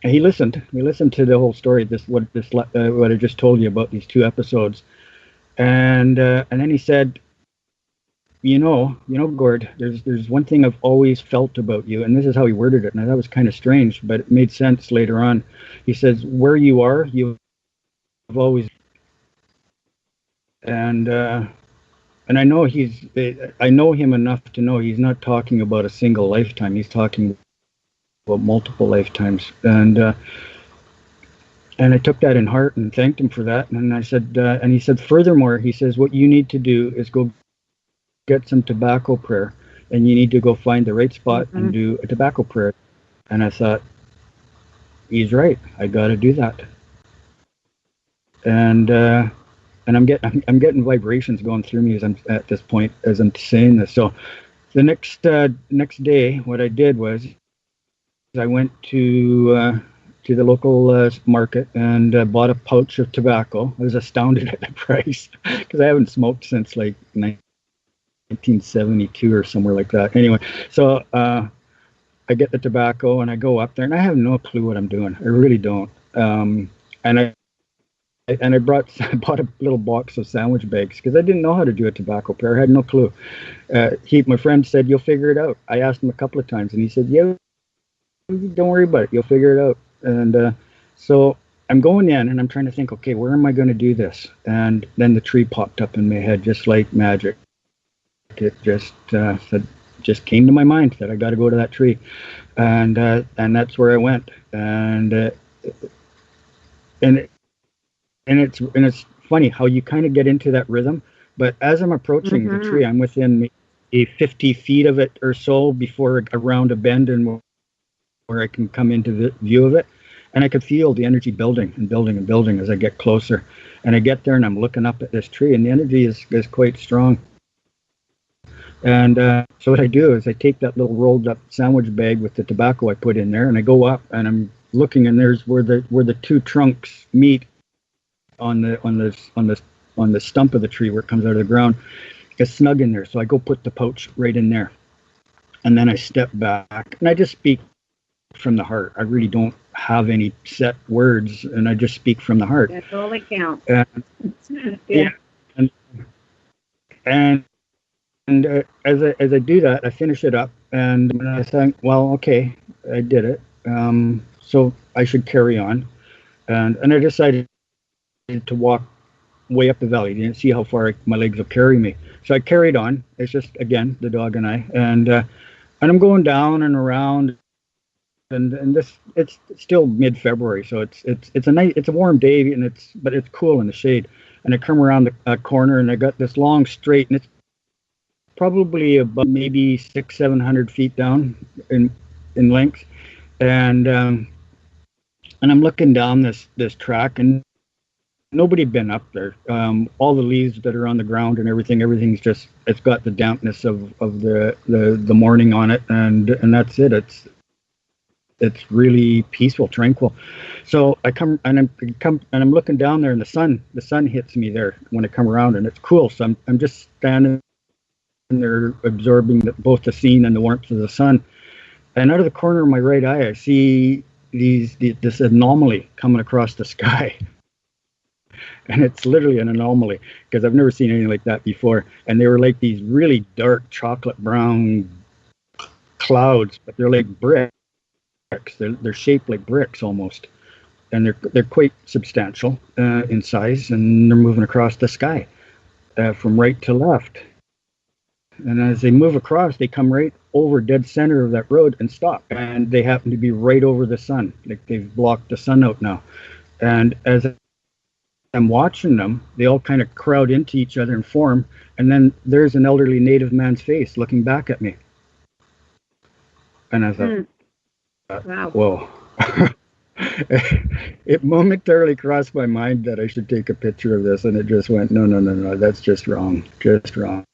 [SPEAKER 9] he listened. He listened to the whole story. What I just told you about these two episodes, and then he said, Gord, there's one thing I've always felt about you, and this is how he worded it, and that was kind of strange, but it made sense later on. He says, where you are, you've always, and I know I know him enough to know he's not talking about a single lifetime. He's talking about multiple lifetimes, and I took that in heart and thanked him for that. And I said, and he said, furthermore, he says, what you need to do is go get some tobacco prayer, and you need to go find the right spot and do a tobacco prayer. And I thought, he's right. I got to do that. And I'm getting vibrations going through me as I'm at this point as I'm saying this. So the next day, what I did was I went to the local market and bought a pouch of tobacco. I was astounded at the price, because I haven't smoked since like 1972 or somewhere like that. Anyway, so I get the tobacco and I go up there, and I have no clue what I'm doing. I really don't. And I bought a little box of sandwich bags, because I didn't know how to do a tobacco prayer. I had no clue. My friend said, you'll figure it out. I asked him a couple of times, and he said, yeah, don't worry about it. You'll figure it out. And so I'm going in, and I'm trying to think, okay, where am I going to do this? And then the tree popped up in my head, just like magic. It just came to my mind that I got to go to that tree, and that's where I went. And it's funny how you kind of get into that rhythm. But as I'm approaching the tree, I'm within 50 feet of it or so before around a bend, and where I can come into the view of it, and I could feel the energy building and building and building as I get closer. And I get there, and I'm looking up at this tree, and the energy is quite strong. And so what I do is I take that little rolled up sandwich bag with the tobacco I put in there, and I go up, and I'm looking, and there's where the two trunks meet on the stump of the tree where it comes out of the ground. It's snug in there, so I go put the pouch right in there, and then I step back, and I just speak from the heart. I really don't have any set words, and I just speak from the heart.
[SPEAKER 7] That's all that counts.
[SPEAKER 9] Yeah. And as I do that, I finish it up, and I think, well, okay, I did it, so I should carry on, and I decided to walk way up the valley. Didn't see how far my legs will carry me, so I carried on. It's just, again, the dog and I, and I'm going down and around, and this, it's still mid-February, so it's a warm day, but it's cool in the shade. And I come around the corner, and I got this long straight, and it's probably about maybe 600-700 feet down in length, and I'm looking down this track, and nobody had been up there. All the leaves that are on the ground and everything's just, it's got the dampness of the morning on it, and that's it. It's really peaceful, tranquil. So I come and I'm looking down there, and the sun hits me there when I come around, and it's cool. So I'm just standing there absorbing both the scene and the warmth of the sun. And out of the corner of my right eye, I see this anomaly coming across the sky. And it's literally an anomaly, because I've never seen anything like that before. And they were like these really dark chocolate brown clouds, but they're like bricks. They're shaped like bricks almost, and they're quite substantial in size, and they're moving across the sky from right to left. And as they move across, they come right over dead center of that road and stop. And they happen to be right over the sun, like they've blocked the sun out now. And as I'm watching them, they all kind of crowd into each other and form. And then there's an elderly native man's face looking back at me. And I thought,
[SPEAKER 7] wow.
[SPEAKER 9] Whoa. It momentarily crossed my mind that I should take a picture of this, and it just went, no, that's just wrong. Just wrong.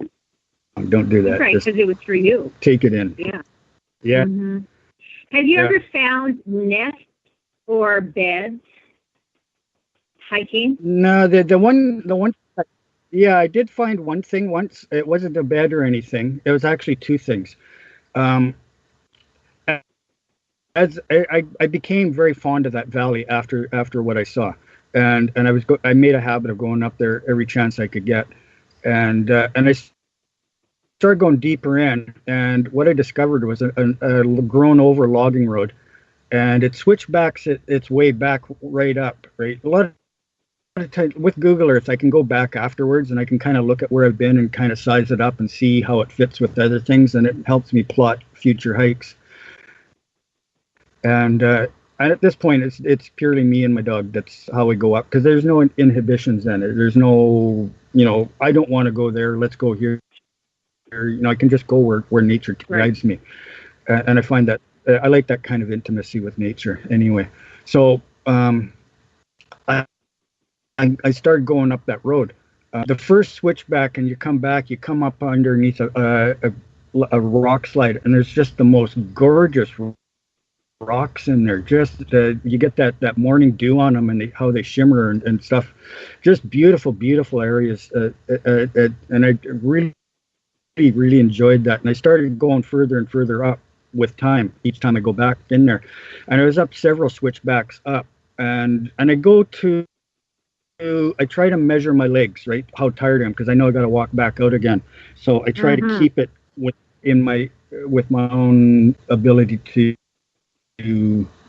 [SPEAKER 9] Don't do that.
[SPEAKER 7] Right, because it was for you.
[SPEAKER 9] Take it in.
[SPEAKER 7] Yeah.
[SPEAKER 9] Yeah.
[SPEAKER 7] Mm-hmm. Have you ever found nests or beds hiking?
[SPEAKER 9] No, the one. Yeah, I did find one thing once. It wasn't a bed or anything. It was actually two things. As I became very fond of that valley after what I saw, and I made a habit of going up there every chance I could get, and I started going deeper in, and what I discovered was a grown over logging road, and it switchbacks its way back right up. Right, a lot of times with Google Earth, I can go back afterwards, and I can kind of look at where I've been and kind of size it up and see how it fits with other things, and it helps me plot future hikes. And at this point, it's purely me and my dog. That's how we go up, because there's no inhibitions in it. There's no, I don't want to go there. Let's go here. I can just go where nature guides me. And I find that I like that kind of intimacy with nature anyway. So I started going up that road. The first switchback, and you come up underneath a rock slide, and there's just the most gorgeous rocks in there. Just you get that morning dew on them, and how they shimmer and stuff. Just beautiful areas. And I really enjoyed that. And I started going further and further up with time. Each time I go back in there, and I was up several switchbacks up, and I go to. I try to measure my legs, right? How tired I am, because I know I got to walk back out again. So I try to keep it with my own ability to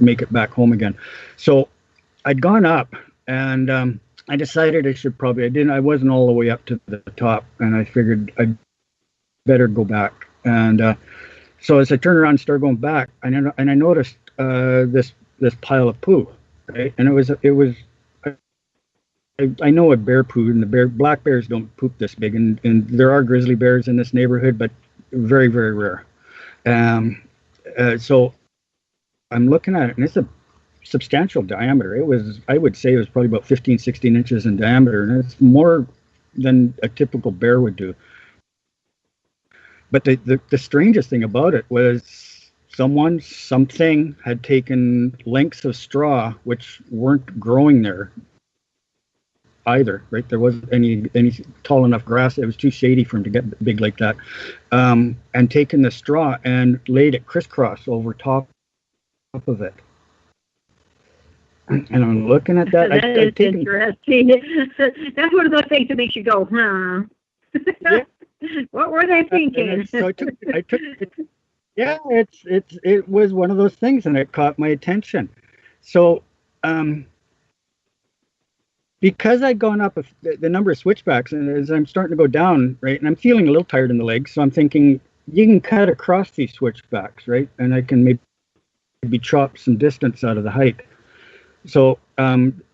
[SPEAKER 9] make it back home again. So I'd gone up, and I decided I wasn't all the way up to the top, and I figured I'd better go back. And so as I turned around and started going back, I noticed this pile of poo, right? And it was I know a bear poo, and black bears don't poop this big, and there are grizzly bears in this neighborhood, but very, very rare. So I'm looking at it, and it's a substantial diameter. I would say it was probably about 15, 16 inches in diameter, and it's more than a typical bear would do. But the strangest thing about it was something had taken lengths of straw which weren't growing there either, right? There wasn't any tall enough grass. It was too shady for him to get big like that. And taken the straw and laid it crisscross over top of it. And I'm looking at that.
[SPEAKER 7] That is interesting. That's one of those things that makes you go, huh?
[SPEAKER 9] Yeah.
[SPEAKER 7] What were they thinking?
[SPEAKER 9] So I took it. Yeah, it was one of those things, and it caught my attention. So, because I'd gone up the number of switchbacks, and as I'm starting to go down, right, and I'm feeling a little tired in the legs, so I'm thinking you can cut across these switchbacks, right, and I can maybe chop some distance out of the height. So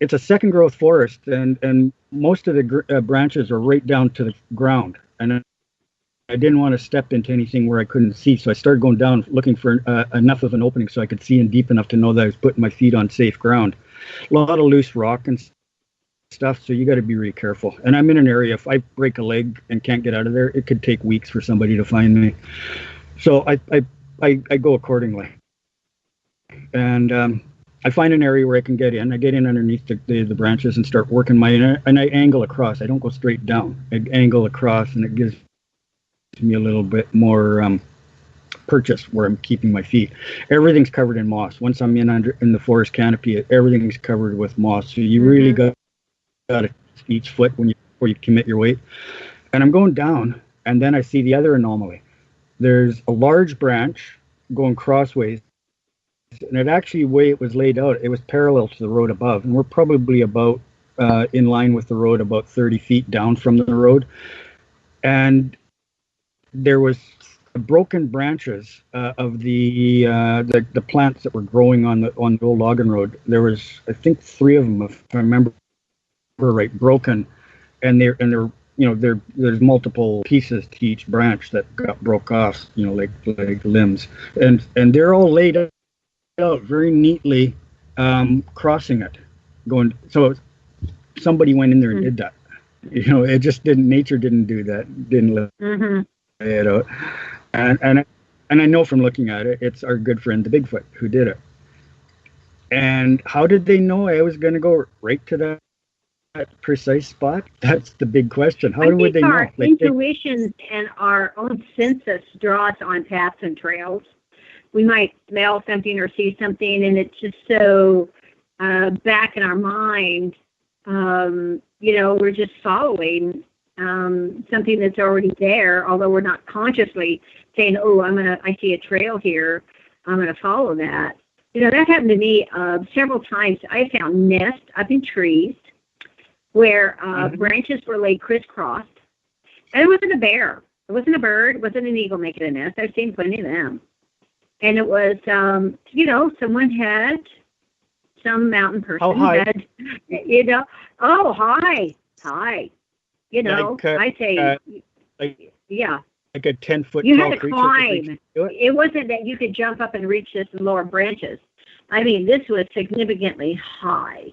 [SPEAKER 9] it's a second growth forest, and most of the branches are right down to the ground, and I didn't want to step into anything where I couldn't see, so I started going down looking for enough of an opening so I could see in deep enough to know that I was putting my feet on safe ground. A lot of loose rock and stuff, so you got to be really careful. And I'm in an area, if I break a leg and can't get out of there, it could take weeks for somebody to find me. So I go accordingly. And I find an area where I can get in. I get in underneath the branches and start working and I angle across. I don't go straight down. I angle across, and it gives me a little bit more purchase where I'm keeping my feet. Everything's covered in moss. Once I'm in the forest canopy, everything's covered with moss. So you really got to each foot before you commit your weight. And I'm going down, and then I see the other anomaly. There's a large branch going crossways, and it actually, the way it was laid out, it was parallel to the road above, and we're probably about in line with the road, about 30 feet down from the road. And there was broken branches of the plants that were growing on the old logging road. There was, I think, 3 of them, if I remember right, broken, and there's multiple pieces to each branch that broke off, like limbs, and they're all laid out very neatly, crossing it, going. So somebody went in there and did that. It just didn't. Nature didn't do that. Didn't lay it out. And I know from looking at it, it's our good friend the Bigfoot who did it. And how did they know I was going to go right to that precise spot? That's the big question. How would they know?
[SPEAKER 7] Our intuition and our own senses draw us on paths and trails. We might smell something or see something, and it's just so back in our mind. We're just following something that's already there, although we're not consciously saying, "Oh, I see a trail here. I'm going to follow that." That happened to me several times. I found nests up in trees where branches were laid crisscrossed. And it wasn't a bear. It wasn't a bird. It wasn't an eagle making a nest. I've seen plenty of them. And it was, someone had, some mountain person had, high. I say, yeah.
[SPEAKER 9] Like a 10-foot
[SPEAKER 7] you
[SPEAKER 9] tall
[SPEAKER 7] had to
[SPEAKER 9] creature.
[SPEAKER 7] Climb. It wasn't that you could jump up and reach this lower branches. I mean, this was significantly high.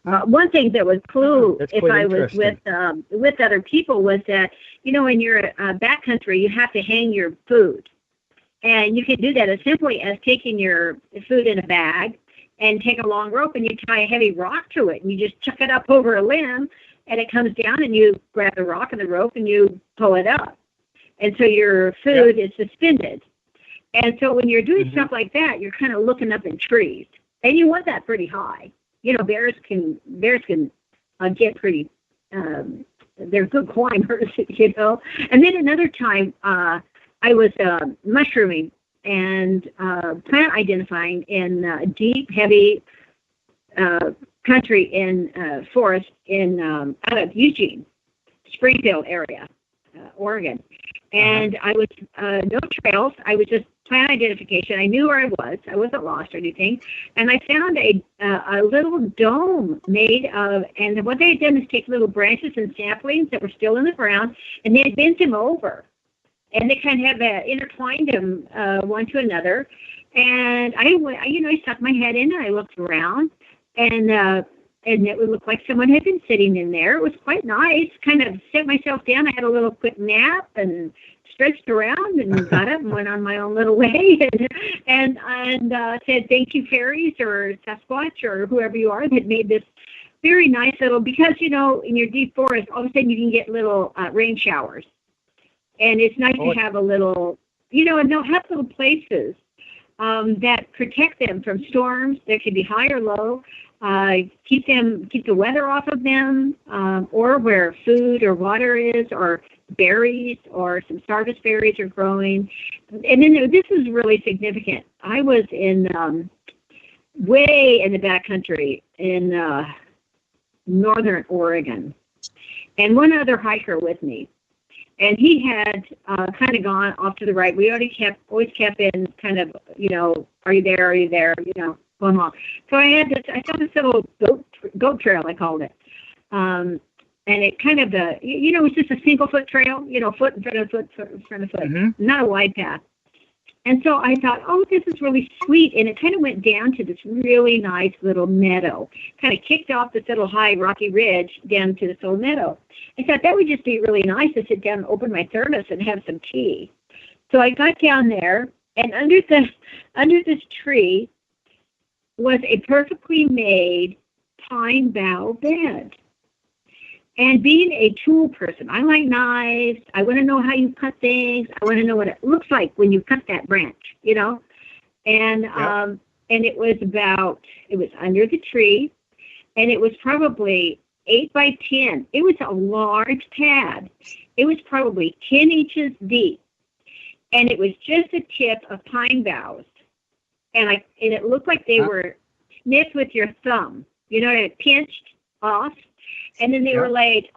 [SPEAKER 7] One thing that was cool if I was with other people was that, when you're backcountry, you have to hang your food. And you can do that as simply as taking your food in a bag and take a long rope and you tie a heavy rock to it and you just chuck it up over a limb and it comes down and you grab the rock and the rope and you pull it up. And so your food is suspended. And so when you're doing stuff like that, you're kind of looking up in trees. And you want that pretty high. Bears can get pretty, they're good climbers, And then another time, I was mushrooming and plant identifying in deep, heavy country in forest in out of Eugene, Springfield area, Oregon. And I was no trails. I was just plant identification. I knew where I was. I wasn't lost or anything. And I found a little dome made of, and what they had done is take little branches and saplings that were still in the ground, and they had bent them over. And they kind of have intertwined them one to another. And I stuck my head in and I looked around, and it would look like someone had been sitting in there. It was quite nice. Kind of set myself down. I had a little quick nap and stretched around and got up and went on my own little way and said thank you, fairies or Sasquatch or whoever you are that made this very nice little, because in your deep forest all of a sudden you can get little rain showers. And it's nice to have a little, and they'll have little places that protect them from storms. They could be high or low. Keep the weather off of them, or where food or water is, or berries, or some harvest berries are growing. And then this is really significant. I was in way in the backcountry in northern Oregon, and one other hiker with me. And he had kind of gone off to the right. We always kept in kind of, are you there? Are you there? Going along. So I saw this little goat trail, I called it. And it kind of, it was just a single foot trail, foot in front of foot, foot in front of foot, not a wide path. And so I thought, oh, this is really sweet. And it kind of went down to this really nice little meadow, kind of kicked off this little high rocky ridge down to this little meadow. I thought that would just be really nice to sit down and open my thermos and have some tea. So I got down there, and under this tree was a perfectly made pine bough bed. And being a tool person, I like knives. I want to know how you cut things. I want to know what it looks like when you cut that branch, And and it was under the tree, and it was probably 8 by 10. It was a large pad. It was probably 10 inches deep, and it was just a tip of pine boughs. And it looked like they were snipped with your thumb, pinched off. And then they were laid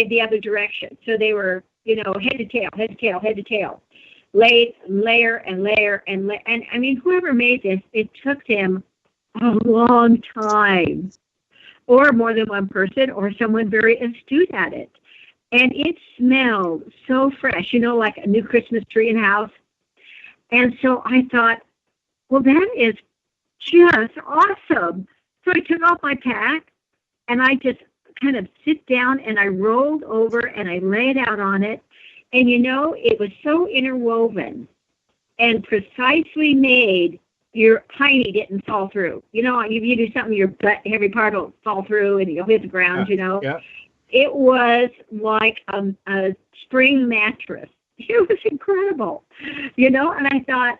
[SPEAKER 7] the other direction. So they were, head to tail, head to tail, head to tail, laid layer and layer and layer. And I mean, whoever made this, it took them a long time, or more than one person, or someone very astute at it. And it smelled so fresh, like a new Christmas tree in house. And so I thought, well, that is just awesome. So I took off my pack, and I just kind of sit down, and I rolled over, and I laid out on it. And, it was so interwoven and precisely made, your hiney didn't fall through. If you do something, your butt, every part will fall through, and you'll hit the ground, Yeah. It was like a spring mattress. It was incredible, And I thought,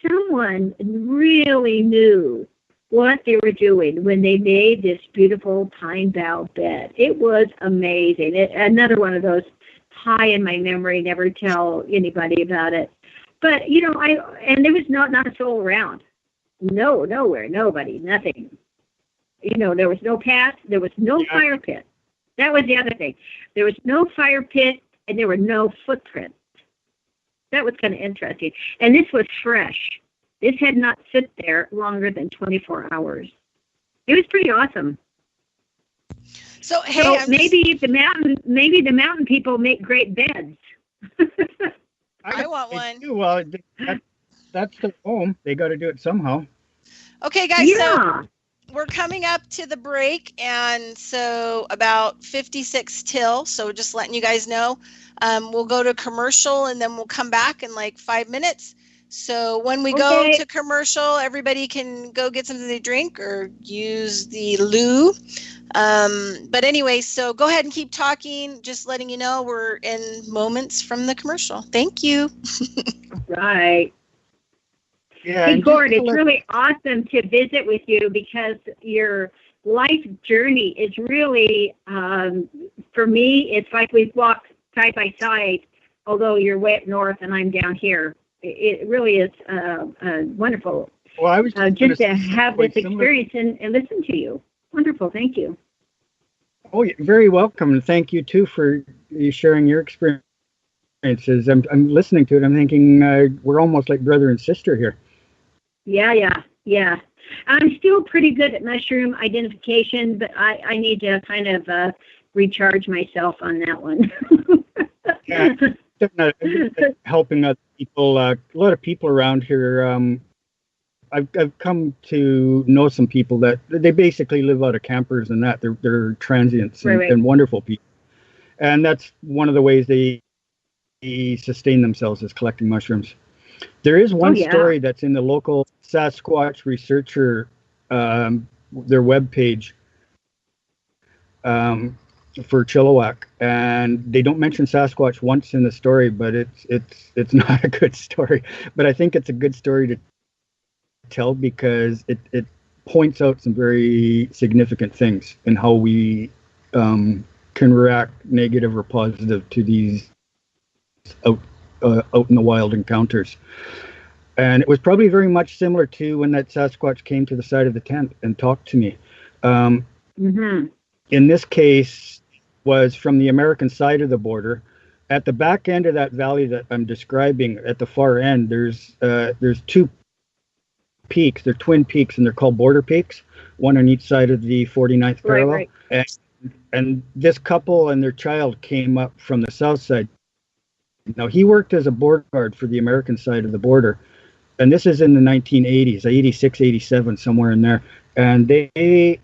[SPEAKER 7] someone really knew what they were doing when they made this beautiful pine bough bed. It was amazing. Another one of those high in my memory, never tell anybody about it. But, and there was not a soul around. No, nowhere, nobody, nothing. There was no path, there was no fire pit. That was the other thing. There was no fire pit, and there were no footprints. That was kind of interesting. And this was fresh. This had not sit there longer than 24 hours. It was pretty awesome.
[SPEAKER 8] So hey,
[SPEAKER 7] maybe the mountain people make great beds.
[SPEAKER 8] I want one.
[SPEAKER 9] Well, that's their home. They got to do it somehow.
[SPEAKER 8] Okay, guys. Yeah. So we're coming up to the break, and so about 56 till. So just letting you guys know, we'll go to commercial, and then we'll come back in like 5 minutes. So when we go to commercial, everybody can go get something to drink or use the loo. But anyway, so go ahead and keep talking. Just letting you know we're in moments from the commercial. Thank you.
[SPEAKER 7] Right.
[SPEAKER 9] Yeah.
[SPEAKER 7] Hey, Gord, it's really awesome to visit with you because your life journey is really, for me, it's like we've walked side by side, although you're way up north and I'm down here. It really is wonderful.
[SPEAKER 9] Well, I was
[SPEAKER 7] just to have this experience and listen to you. Wonderful. Thank you.
[SPEAKER 9] Oh, you're very welcome. And thank you, too, for you sharing your experiences. I'm listening to it. I'm thinking we're almost like brother and sister here.
[SPEAKER 7] Yeah. I'm still pretty good at mushroom identification, but I need to kind of recharge myself on that one.
[SPEAKER 9] Yeah. Helping other people. A lot of people around here. I've come to know some people that they basically live out of campers and that they're transients and wonderful people. And that's one of the ways they sustain themselves is collecting mushrooms. There is one story that's in the local Sasquatch Researcher, their webpage. for Chilliwack, and they don't mention Sasquatch once in the story, but it's not a good story. But I think it's a good story to tell because it points out some very significant things in how we can react negative or positive to these out in the wild encounters. And it was probably very much similar to when that Sasquatch came to the side of the tent and talked to me. In this case, was from the American side of the border. At the back end of that valley that I'm describing, at the far end, there's two peaks. They're twin peaks, and they're called border peaks, one on each side of the 49th parallel. Right. And this couple and their child came up from the south side. Now, he worked as a border guard for the American side of the border, and this is in the 1980s, 86, 87, somewhere in there. And they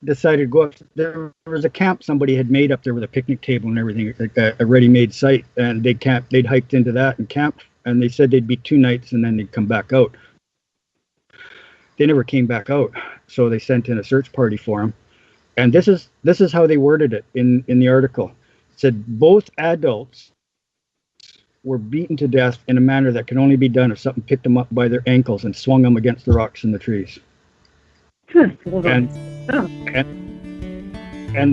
[SPEAKER 9] decided to go up. There was a camp somebody had made up there with a picnic table and everything, like a ready-made site, and they'd hiked into that and camped, and they said they'd be 2 nights and then they'd come back out. They never came back out, so they sent in a search party for them. And this is how they worded it in the article. It said both adults were beaten to death in a manner that can only be done if something picked them up by their ankles and swung them against the rocks and the trees. And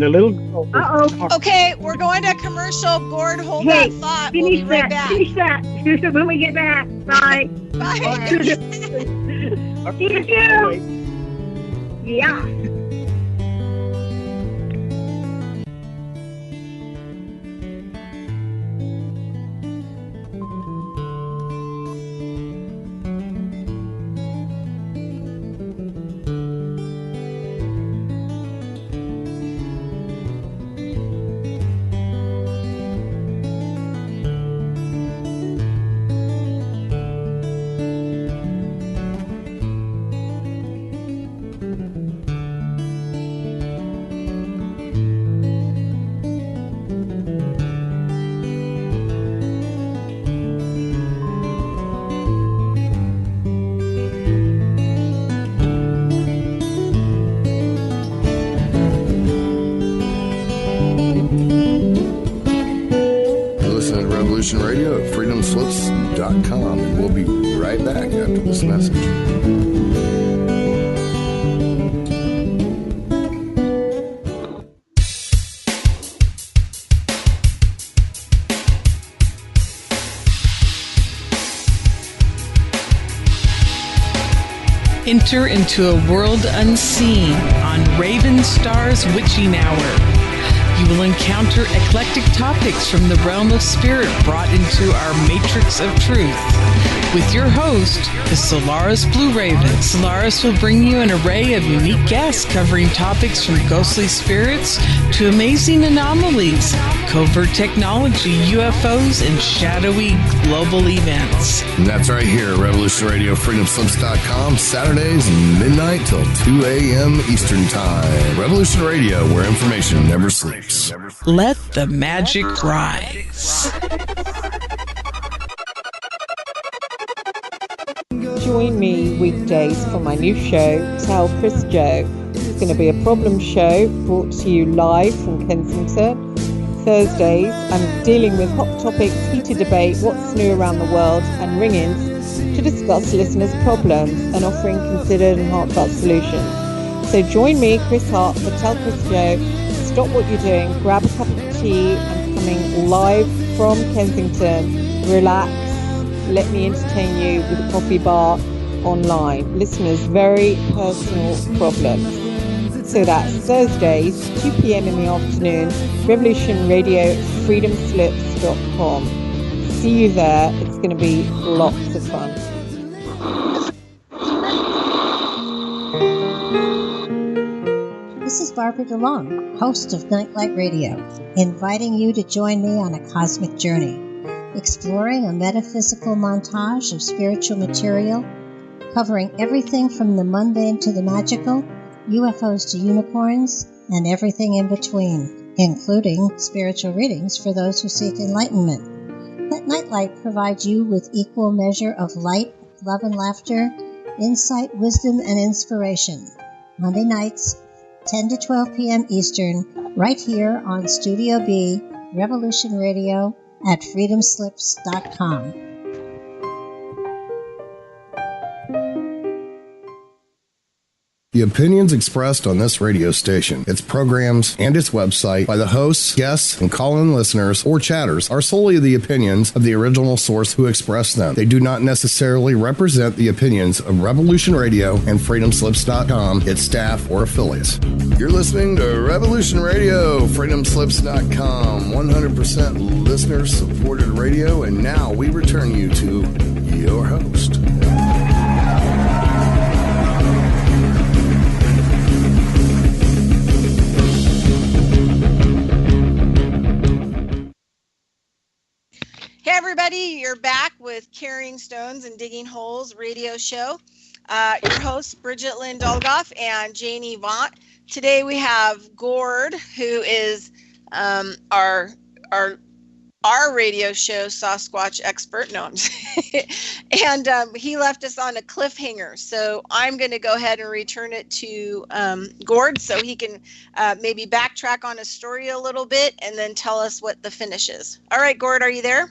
[SPEAKER 9] the little girl.
[SPEAKER 8] Okay, we're going to commercial. Gord, hold that thought. We'll be right back.
[SPEAKER 7] Finish that. When we get back. Bye.
[SPEAKER 8] Bye.
[SPEAKER 7] See you soon. Yeah.
[SPEAKER 5] Radio at freedomslips.com, and we'll be right back after this message.
[SPEAKER 10] Enter into a world unseen on Raven Star's Witching Hour. You will encounter eclectic topics from the realm of spirit brought into our matrix of truth. With your host, the Solaris Blue Raven. Solaris will bring you an array of unique guests covering topics from ghostly spirits to amazing anomalies, covert technology, UFOs, and shadowy global events.
[SPEAKER 5] And that's right here at Revolution Radio, freedomslips.com, Saturdays midnight till 2 a.m. Eastern Time. Revolution Radio, where information never sleeps.
[SPEAKER 10] Let the magic rise.
[SPEAKER 11] Join me weekdays for my new show, Tell Chris Joe. It's going to be a problem show brought to you live from Kensington. Thursdays, I'm dealing with hot topics, heated debate, what's new around the world, and ring-ins to discuss listeners' problems and offering considered and heartfelt solutions. So join me, Chris Hart, for Tell Chris Joe. Stop what you're doing, grab a cup of tea. I'm coming live from Kensington. Relax, let me entertain you with a coffee bar online. Listeners' very personal problems. So that's Thursdays, 2 p.m. in the afternoon, Revolution Radio, freedomslips.com. See you there. It's going to be lots of fun.
[SPEAKER 12] This is Barbara DeLong, host of Nightlight Radio, inviting you to join me on a cosmic journey, exploring a metaphysical montage of spiritual material, covering everything from the mundane to the magical, UFOs to unicorns, and everything in between, including spiritual readings for those who seek enlightenment. Let Nightlight provide you with equal measure of light, love and laughter, insight, wisdom, and inspiration. Monday nights, 10 to 12 p.m. Eastern, right here on Studio B, Revolution Radio at freedomslips.com.
[SPEAKER 5] The opinions expressed on this radio station, its programs, and its website by the hosts, guests, and call-in listeners or chatters are solely the opinions of the original source who expressed them. They do not necessarily represent the opinions of Revolution Radio and freedomslips.com, its staff, or affiliates. You're listening to Revolution Radio, freedomslips.com, 100% listener-supported radio, and now we return you to your host.
[SPEAKER 8] Hey everybody, you're back with Carrying Stones and Digging Holes radio show. Your hosts, Bridget Lynn Dolgoff and Janie Vaught. Today we have Gord, who is our radio show Sasquatch expert. No, I'm and he left us on a cliffhanger. So I'm going to go ahead and return it to Gord so he can maybe backtrack on his story a little bit and then tell us what the finish is. All right, Gord, are you there?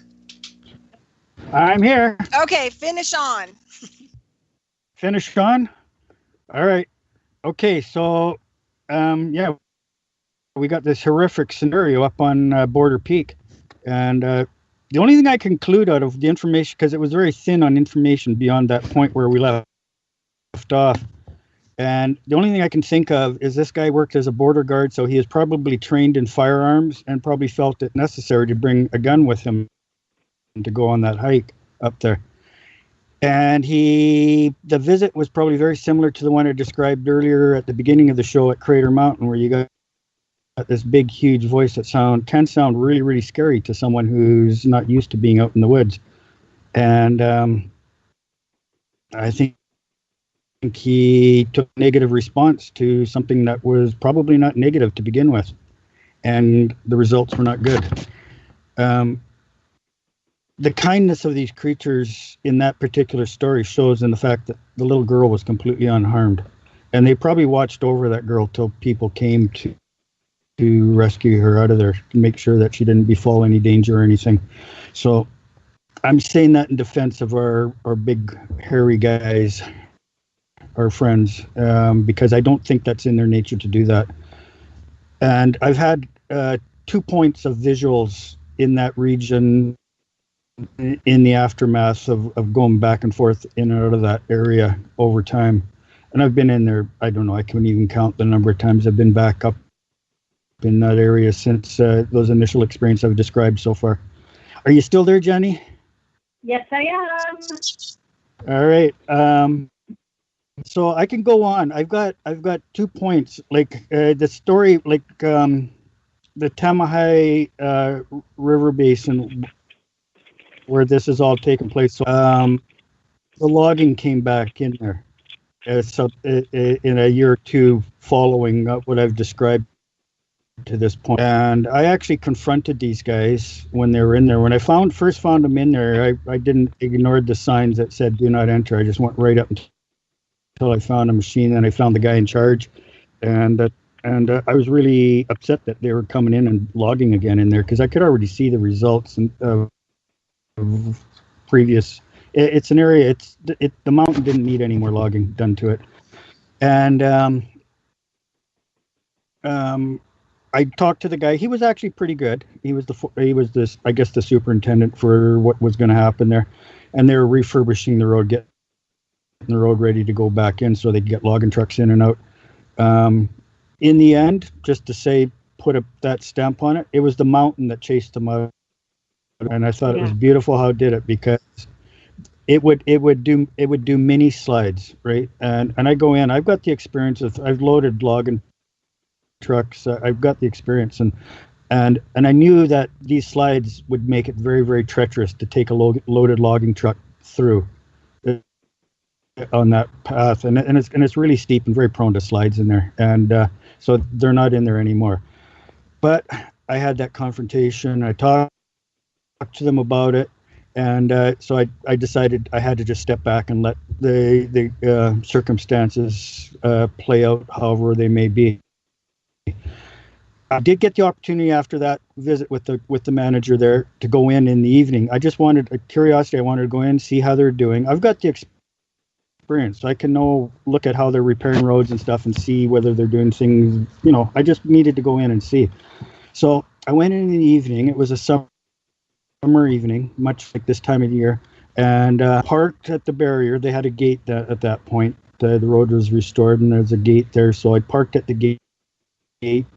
[SPEAKER 9] I'm here.
[SPEAKER 8] Okay, finish on.
[SPEAKER 9] Finish on? All right. Okay, so, yeah, we got this horrific scenario up on Border Peak. And the only thing I conclude out of the information, because it was very thin on information beyond that point where we left off, and the only thing I can think of is this guy worked as a border guard, so he is probably trained in firearms and probably felt it necessary to bring a gun with him to go on that hike up there. And the visit was probably very similar to the one I described earlier at the beginning of the show at Crater Mountain, where you got this big, huge voice that can sound really, really scary to someone who's not used to being out in the woods. And I think he took a negative response to something that was probably not negative to begin with. And the results were not good. The kindness of these creatures in that particular story shows in the fact that the little girl was completely unharmed. And they probably watched over that girl till people came to rescue her out of there, to make sure that she didn't befall any danger or anything. So I'm saying that in defense of our big hairy guys, our friends, because I don't think that's in their nature to do that. And I've had 2 points of visuals in that region in the aftermath of going back and forth in and out of that area over time. And I've been in there, I don't know, I couldn't even count the number of times I've been back up in that area since those initial experiences I've described so far. Are you still there, Jenny?
[SPEAKER 7] Yes, I am.
[SPEAKER 9] All right. So I can go on. I've got 2 points. Like the story, like the Tamahai River Basin, where this is all taking place. So, the logging came back in there. So in a year or two following what I've described to this point. And I actually confronted these guys when they were in there. When I first found them in there, I didn't ignore the signs that said do not enter. I just went right up until I found a machine, and I found the guy in charge. And I was really upset that they were coming in and logging again in there, because I could already see the results of previous. It's an area, the mountain didn't need any more logging done to it. And I talked to the guy. He was actually pretty good. He was the superintendent for what was going to happen there. And they were refurbishing the road, getting the road ready to go back in so they could get logging trucks in and out. In the end, just to say, put that stamp on it, it was the mountain that chased them out. And I thought it was beautiful how it did it, because it would do mini slides, right? And I go in. I've got the experience I've loaded logging trucks. I've got the experience, and I knew that these slides would make it very, very treacherous to take a loaded logging truck through on that path, and it's really steep and very prone to slides in there, and so they're not in there anymore. But I had that confrontation. I talked to them about it, and so I decided I had to just step back and let the circumstances play out however they may be. I did get the opportunity after that visit with the manager there to go in the evening. I just wanted a curiosity. I wanted to go in, see how they're doing. I've got the experience. I can look at how they're repairing roads and stuff and see whether they're doing things. I just needed to go in and see. So I went in the evening. It was a summer evening, much like this time of the year, and parked at the barrier. They had a gate at that point. The road was restored, and there's a gate there. So I parked at the gate.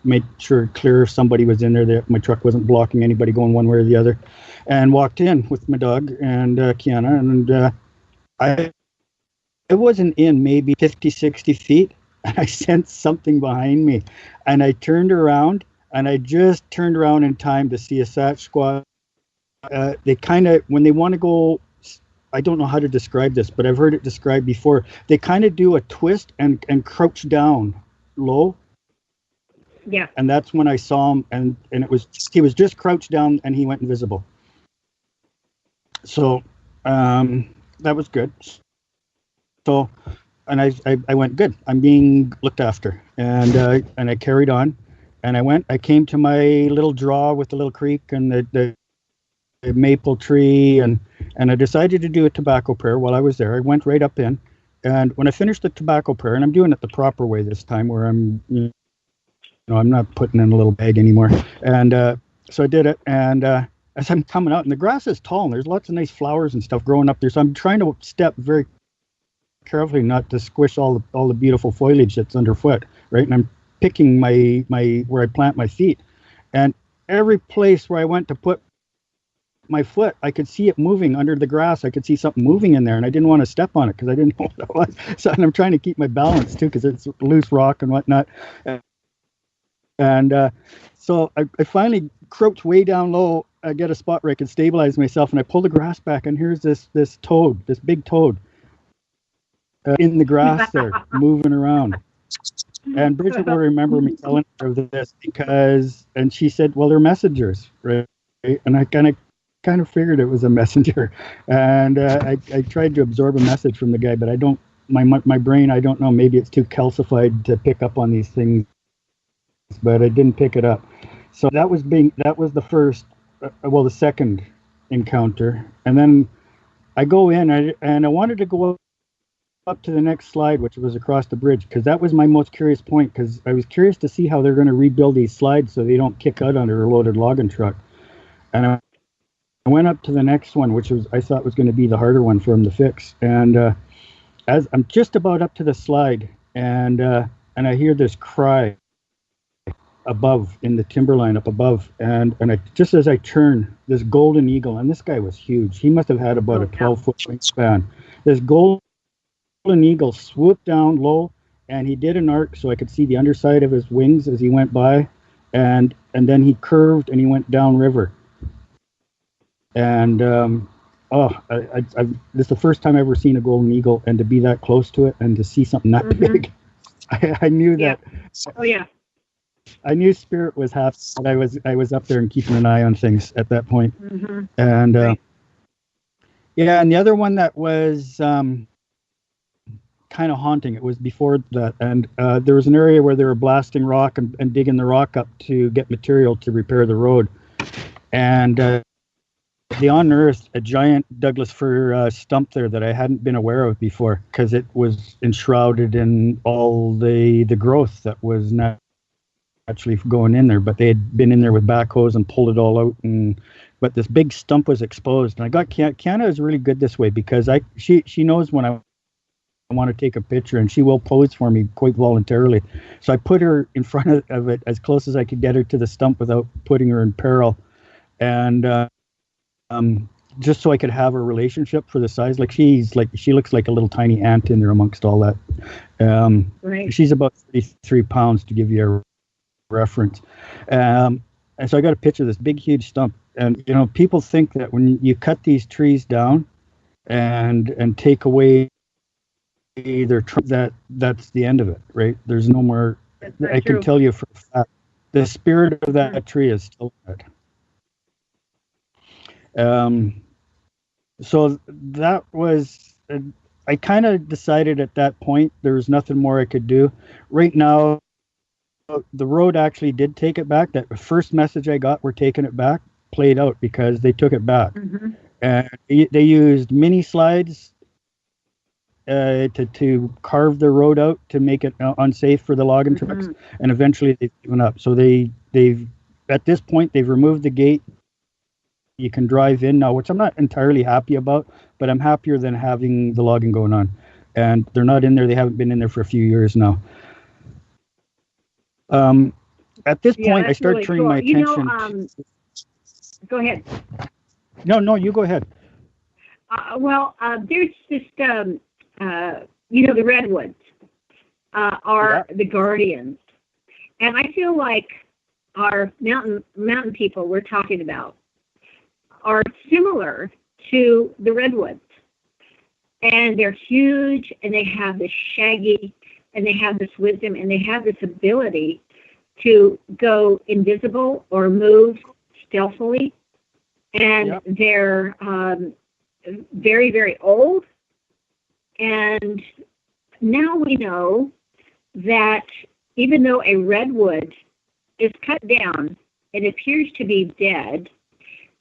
[SPEAKER 9] Made sure clear if somebody was in there that my truck wasn't blocking anybody going one way or the other, and walked in with my dog and Kiana, and I wasn't in maybe 50-60 feet, and I sensed something behind me, and I turned around, and I just turned around in time to see a Sasquatch. They kind of, when they want to go, I don't know how to describe this, but I've heard it described before, they kind of do a twist and crouch down low.
[SPEAKER 7] Yeah.
[SPEAKER 9] And that's when I saw him, and he was just crouched down, and he went invisible. So that was good. So, and I went, good. I'm being looked after, and I carried on, and I came to my little draw with the little creek and the maple tree, and I decided to do a tobacco prayer while I was there. I went right up in, and when I finished the tobacco prayer, and I'm doing it the proper way this time, where I'm I'm not putting in a little bag anymore. And so I did it. And as I'm coming out, and the grass is tall, and there's lots of nice flowers and stuff growing up there. So I'm trying to step very carefully not to squish all the beautiful foliage that's underfoot, right? And I'm picking my where I plant my feet. And every place where I went to put my foot, I could see it moving under the grass. I could see something moving in there, and I didn't want to step on it because I didn't know what it was. So, and I'm trying to keep my balance too because it's loose rock and whatnot. And so I finally crouched way down low. I get a spot where I can stabilize myself, and I pull the grass back, and here's this toad, this big toad, in the grass there, moving around. And Bridget will remember me telling her this and she said, "Well, they're messengers, right?" And I kind of figured it was a messenger, and I tried to absorb a message from the guy, but I don't. My brain, I don't know. Maybe it's too calcified to pick up on these things. But I didn't pick it up. So that was the first, the second encounter. And then I go in and I wanted to go up to the next slide, which was across the bridge, because that was my most curious point, because I was curious to see how they're going to rebuild these slides so they don't kick out under a loaded logging truck. And I went up to the next one, which I thought was going to be the harder one for them to fix. And as I'm just about up to the slide, and I hear this cry above in the timberline up above, and I just as I turn, this golden eagle, and this guy was huge. He must have had about a 12-foot wingspan. This golden eagle swooped down low, and he did an arc so I could see the underside of his wings as he went by, and then he curved and he went down river. And this is the first time I've ever seen a golden eagle, and to be that close to it and to see something that big, I knew that.
[SPEAKER 7] Oh yeah.
[SPEAKER 9] I knew spirit was happy. I was up there and keeping an eye on things at that point.
[SPEAKER 7] Mm-hmm.
[SPEAKER 9] And and the other one that was kind of haunting. It was before that, and there was an area where they were blasting rock and digging the rock up to get material to repair the road, and they unearthed a giant Douglas fir stump there that I hadn't been aware of before, because it was enshrouded in all the growth that was not actually going in there, but they had been in there with backhoes and pulled it all out, but this big stump was exposed. And I got Kiana is really good this way, because she knows when I want to take a picture, and she will pose for me quite voluntarily. So I put her in front of it as close as I could get her to the stump without putting her in peril, and just so I could have a relationship for the size. She looks like a little tiny ant in there amongst all that.
[SPEAKER 7] Right.
[SPEAKER 9] She's about 33 pounds to give you a reference. And so I got a picture of this big, huge stump. And, people think that when you cut these trees down and take away that's the end of it, right? There's no more. I can tell you for a fact, the spirit of that tree is still dead. So that was, I kind of decided at that point there was nothing more I could do. Right now, the road actually did take it back. That first message I got, we're taking it back, played out because they took it back.
[SPEAKER 7] Mm-hmm.
[SPEAKER 9] And they used mini slides to carve the road out to make it unsafe for the logging trucks, and eventually they've given up. So they've at this point they've removed the gate. You can drive in now, which I'm not entirely happy about, but I'm happier than having the logging going on. And they're not in there. They haven't been in there for a few years now. At this point, I start
[SPEAKER 7] really
[SPEAKER 9] turning
[SPEAKER 7] cool.
[SPEAKER 9] my attention.
[SPEAKER 7] Go ahead.
[SPEAKER 9] No, you go ahead.
[SPEAKER 7] There's just, the redwoods are the guardians. And I feel like our mountain people we're talking about are similar to the redwoods. And they're huge, and they have this shaggy, and they have this wisdom, and they have this ability to go invisible or move stealthily. And they're very, very old. And now we know that even though a redwood is cut down and appears to be dead,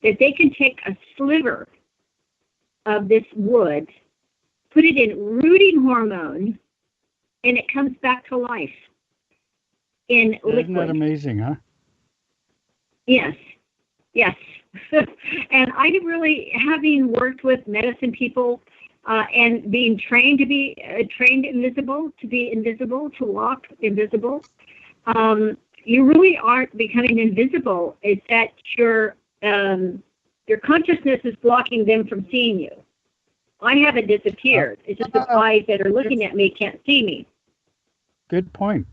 [SPEAKER 7] that they can take a sliver of this wood, put it in rooting hormone, and it comes back to life in liquid.
[SPEAKER 9] Isn't that amazing, huh?
[SPEAKER 7] Yes. And I really, having worked with medicine people and being trained to be invisible, to walk invisible, you really aren't becoming invisible. It's that your consciousness is blocking them from seeing you. I haven't disappeared. It's just the eyes that are looking at me can't see me.
[SPEAKER 9] Good point.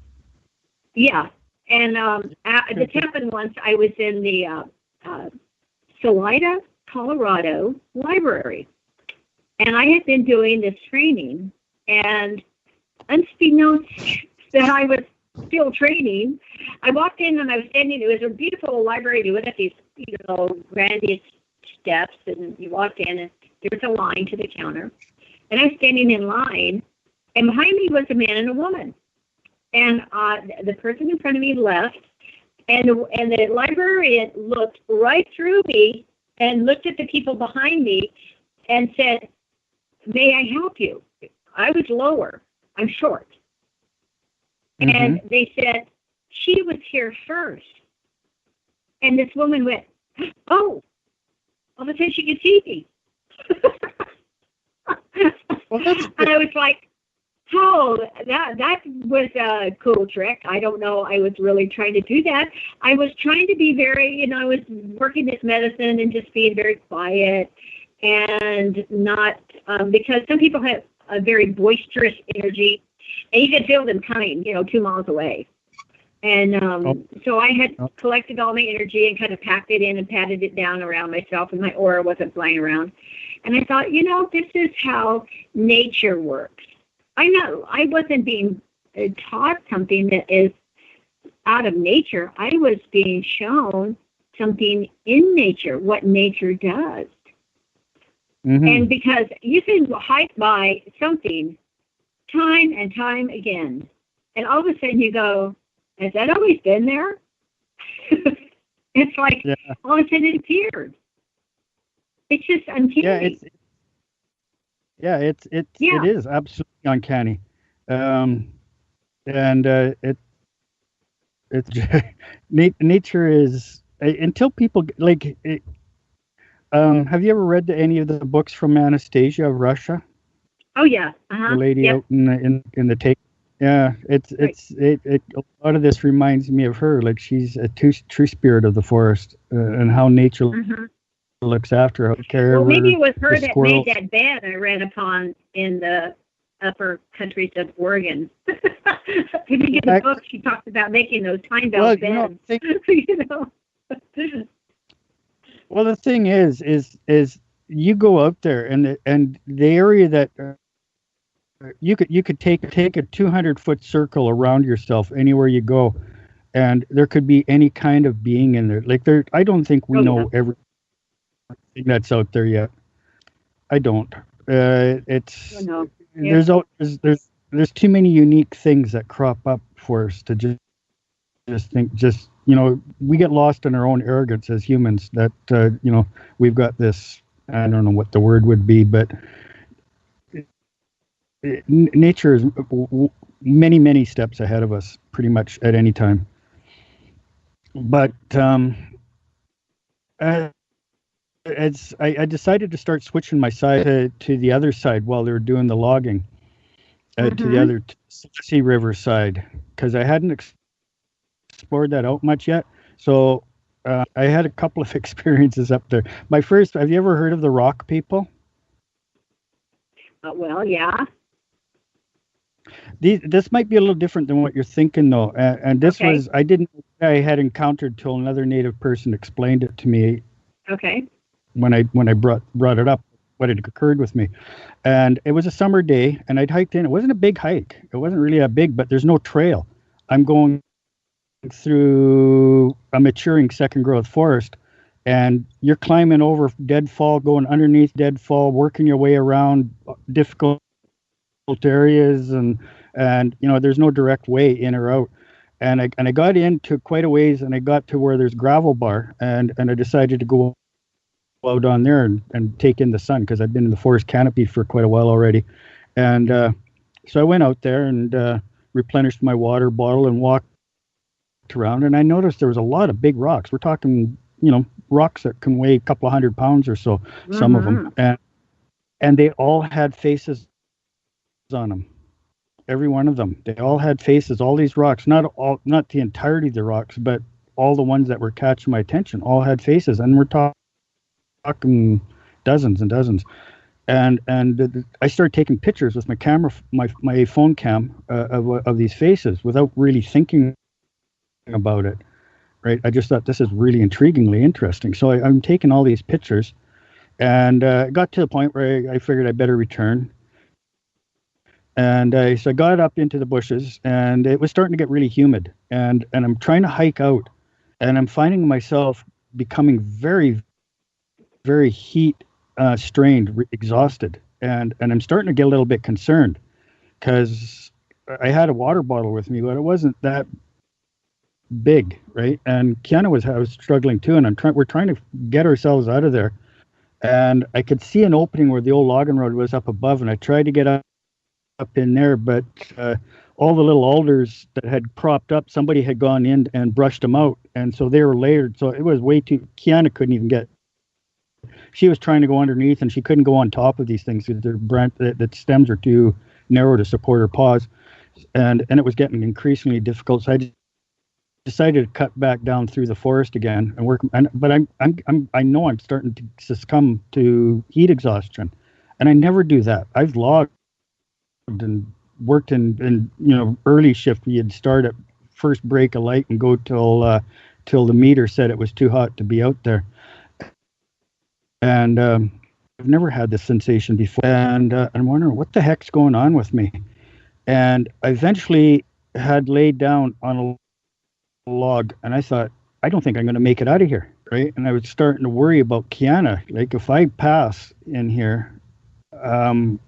[SPEAKER 7] Yeah. And this happened once. I was in the Salida, Colorado library. And I had been doing this training. And unbeknownst that I was still training, I walked in and I was standing. It was a beautiful library. You went up these, grandiose steps. And you walked in and there was a line to the counter. And I was standing in line. And behind me was a man and a woman. And the person in front of me left. And the librarian looked right through me and looked at the people behind me and said, "May I help you?" I was lower. I'm short. Mm-hmm. And they said, "She was here first." And this woman went, "Oh, all of a sudden she could see me." And I was like, "Oh, that was a cool trick." I don't know. I was really trying to do that. I was trying to be very, I was working this medicine and just being very quiet and not, because some people have a very boisterous energy and you can feel them coming, 2 miles away. And so I had collected all my energy and kind of packed it in and patted it down around myself, and my aura wasn't flying around. And I thought, this is how nature works. I wasn't being taught something that is out of nature. I was being shown something in nature, what nature does. Mm-hmm. And because you can hike by something time and time again, and all of a sudden you go, "Has that always been there?" It's like all of a sudden it appeared. It's just uncanny.
[SPEAKER 9] It is absolutely uncanny, and nature is until people like. Have you ever read any of the books from Anastasia of Russia?
[SPEAKER 7] Oh yeah,
[SPEAKER 9] the lady out in the take. Yeah, a lot of this reminds me of her. Like she's a true spirit of the forest and how nature looks after her.
[SPEAKER 7] Well, maybe it was her that made that bed I ran upon in the upper countries of Oregon. If you get the book, she talks about making those pine belt beds.
[SPEAKER 9] Well, the thing is you go out there and the area that you could take a 200-foot circle around yourself anywhere you go, and there could be any kind of being in there. Like I don't think we know everything that's out there yet. I don't. It's there's too many unique things that crop up for us to just just think, we get lost in our own arrogance as humans that, we've got this, I don't know what the word would be, but nature is many, many steps ahead of us pretty much at any time. But I decided to start switching my side to the other side while they were doing the logging, to the other Sea River side, because I hadn't explored that out much yet. So I had a couple of experiences up there. Have you ever heard of the Rock People?
[SPEAKER 7] Well, yeah.
[SPEAKER 9] This might be a little different than what you're thinking, though. And this was, I had encountered till another Native person explained it to me.
[SPEAKER 7] Okay.
[SPEAKER 9] When I brought it up, what had occurred with me. And it was a summer day, and I'd hiked in. It wasn't a big hike. It wasn't really that big, but there's no trail. I'm going through a maturing second growth forest, and you're climbing over deadfall, going underneath deadfall, working your way around difficult areas, and there's no direct way in or out. And I got into quite a ways, and I got to where there's gravel bar, and I decided to go out on there and take in the sun, because I've been in the forest canopy for quite a while already. And so I went out there and replenished my water bottle and walked around, and I noticed there was a lot of big rocks. We're talking, rocks that can weigh a couple of 100 pounds or so, some of them. And they all had faces on them. Every one of them. They all had faces. All these rocks, not the entirety of the rocks, but all the ones that were catching my attention all had faces. And we're talking dozens and dozens. And I started taking pictures with my camera, my phone cam of these faces without really thinking about it. Right? I just thought this is really intriguingly interesting. So I'm taking all these pictures, and it got to the point where I figured I better return. And so I got up into the bushes, and it was starting to get really humid. And I'm trying to hike out, and I'm finding myself becoming very, very heat strained, exhausted. And I'm starting to get a little bit concerned, because I had a water bottle with me, but it wasn't that big, right? And Kiana was struggling too, and we're trying to get ourselves out of there. And I could see an opening where the old logging road was up above, and I tried to get up in there, but all the little alders that had propped up, somebody had gone in and brushed them out, and so they were layered. So it was way too. Kiana couldn't even get. She was trying to go underneath, and she couldn't go on top of these things because the stems are too narrow to support her paws, and it was getting increasingly difficult. So I decided to cut back down through the forest again and work. But I know I'm starting to succumb to heat exhaustion, and I never do that. I've logged and worked in early shift. We'd start at first break of light and go till the meter said it was too hot to be out there. And I've never had this sensation before, and I'm wondering what the heck's going on with me. And I eventually had laid down on a log, and I thought, I don't think I'm going to make it out of here, right? And I was starting to worry about Kiana. Like, if I pass in here, that's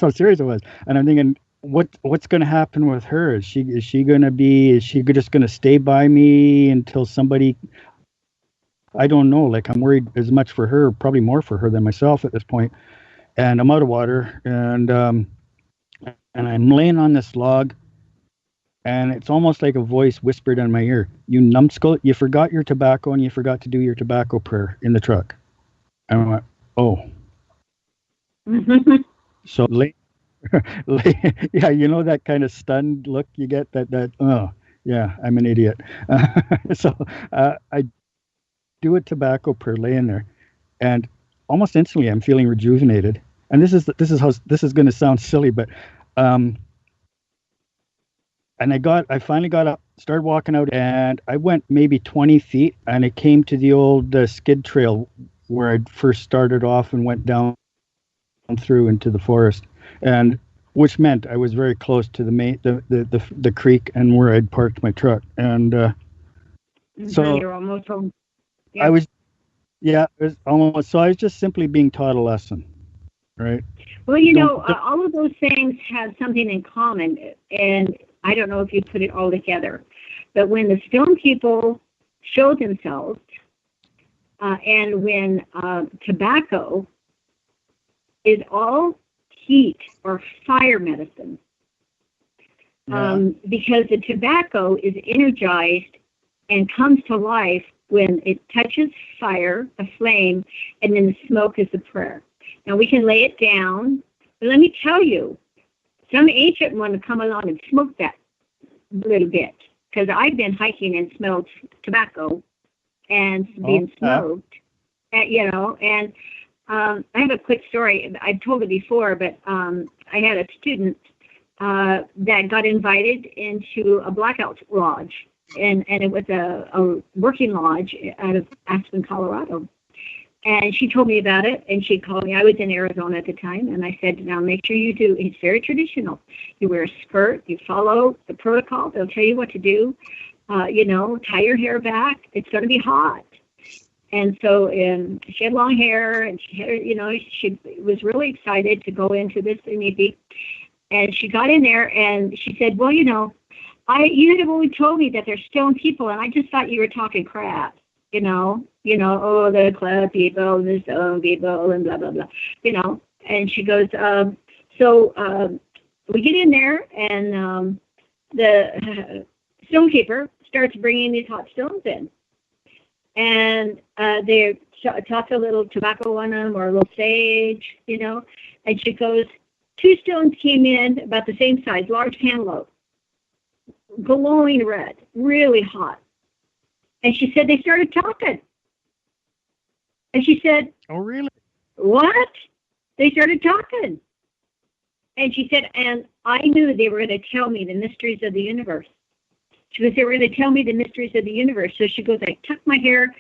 [SPEAKER 9] how serious it was. And I'm thinking, what's going to happen with her? Is she just going to stay by me until somebody? I don't know. Like, I'm worried as much for her, probably more for her than myself at this point. And I'm out of water, and I'm laying on this log, and it's almost like a voice whispered in my ear, "You numbskull, you forgot your tobacco, and you forgot to do your tobacco prayer in the truck." And I went, "Oh." So yeah, that kind of stunned look you get, that oh yeah, I'm an idiot. So I do a tobacco prayer laying there, and almost instantly I'm feeling rejuvenated. And this is going to sound silly, but and I finally got up, started walking out, and I went maybe 20 feet, and I came to the old skid trail where I'd first started off and went down through into the forest, and which meant I was very close to the creek and where I'd parked my truck. And so
[SPEAKER 7] you're almost home.
[SPEAKER 9] Yeah. It was almost. So I was just simply being taught a lesson, right?
[SPEAKER 7] Well, all of those things have something in common, and I don't know if you put it all together. But when the stone people show themselves, and when tobacco is all heat or fire medicine, because the tobacco is energized and comes to life when it touches fire, a flame, and then the smoke is the prayer. Now we can lay it down, but let me tell you, some ancient one would come along and smoke that a little bit, because I've been hiking and smelled tobacco and being smoked, you know, and I have a quick story. I've told it before, but I had a student that got invited into a blackout lodge, and it was a working lodge out of Aspen, Colorado. And she told me about it, and she called me. I was in Arizona at the time, and I said, now make sure you do. It's very traditional. You wear a skirt. You follow the protocol. They'll tell you what to do. You know, tie your hair back. It's going to be hot. And so she had long hair, and she had, you know, she was really excited to go into this meeting. And she got in there, and she said, well, you know, you had always told me that they're stone people, and I just thought you were talking crap. You know, oh, the club people and the stone people and blah, blah, blah, you know. And she goes, so we get in there, and the stonekeeper starts bringing these hot stones in. And they toss a little tobacco on them or a little sage, you know. And she goes, 2 stones came in about the same size, large cantaloupe, glowing red, really hot. And she said they started talking. And she said,
[SPEAKER 9] oh, really?
[SPEAKER 7] What? They started talking. And she said, and I knew they were going to tell me the mysteries of the universe. She goes, they were going to tell me the mysteries of the universe. So she goes, I tucked my hair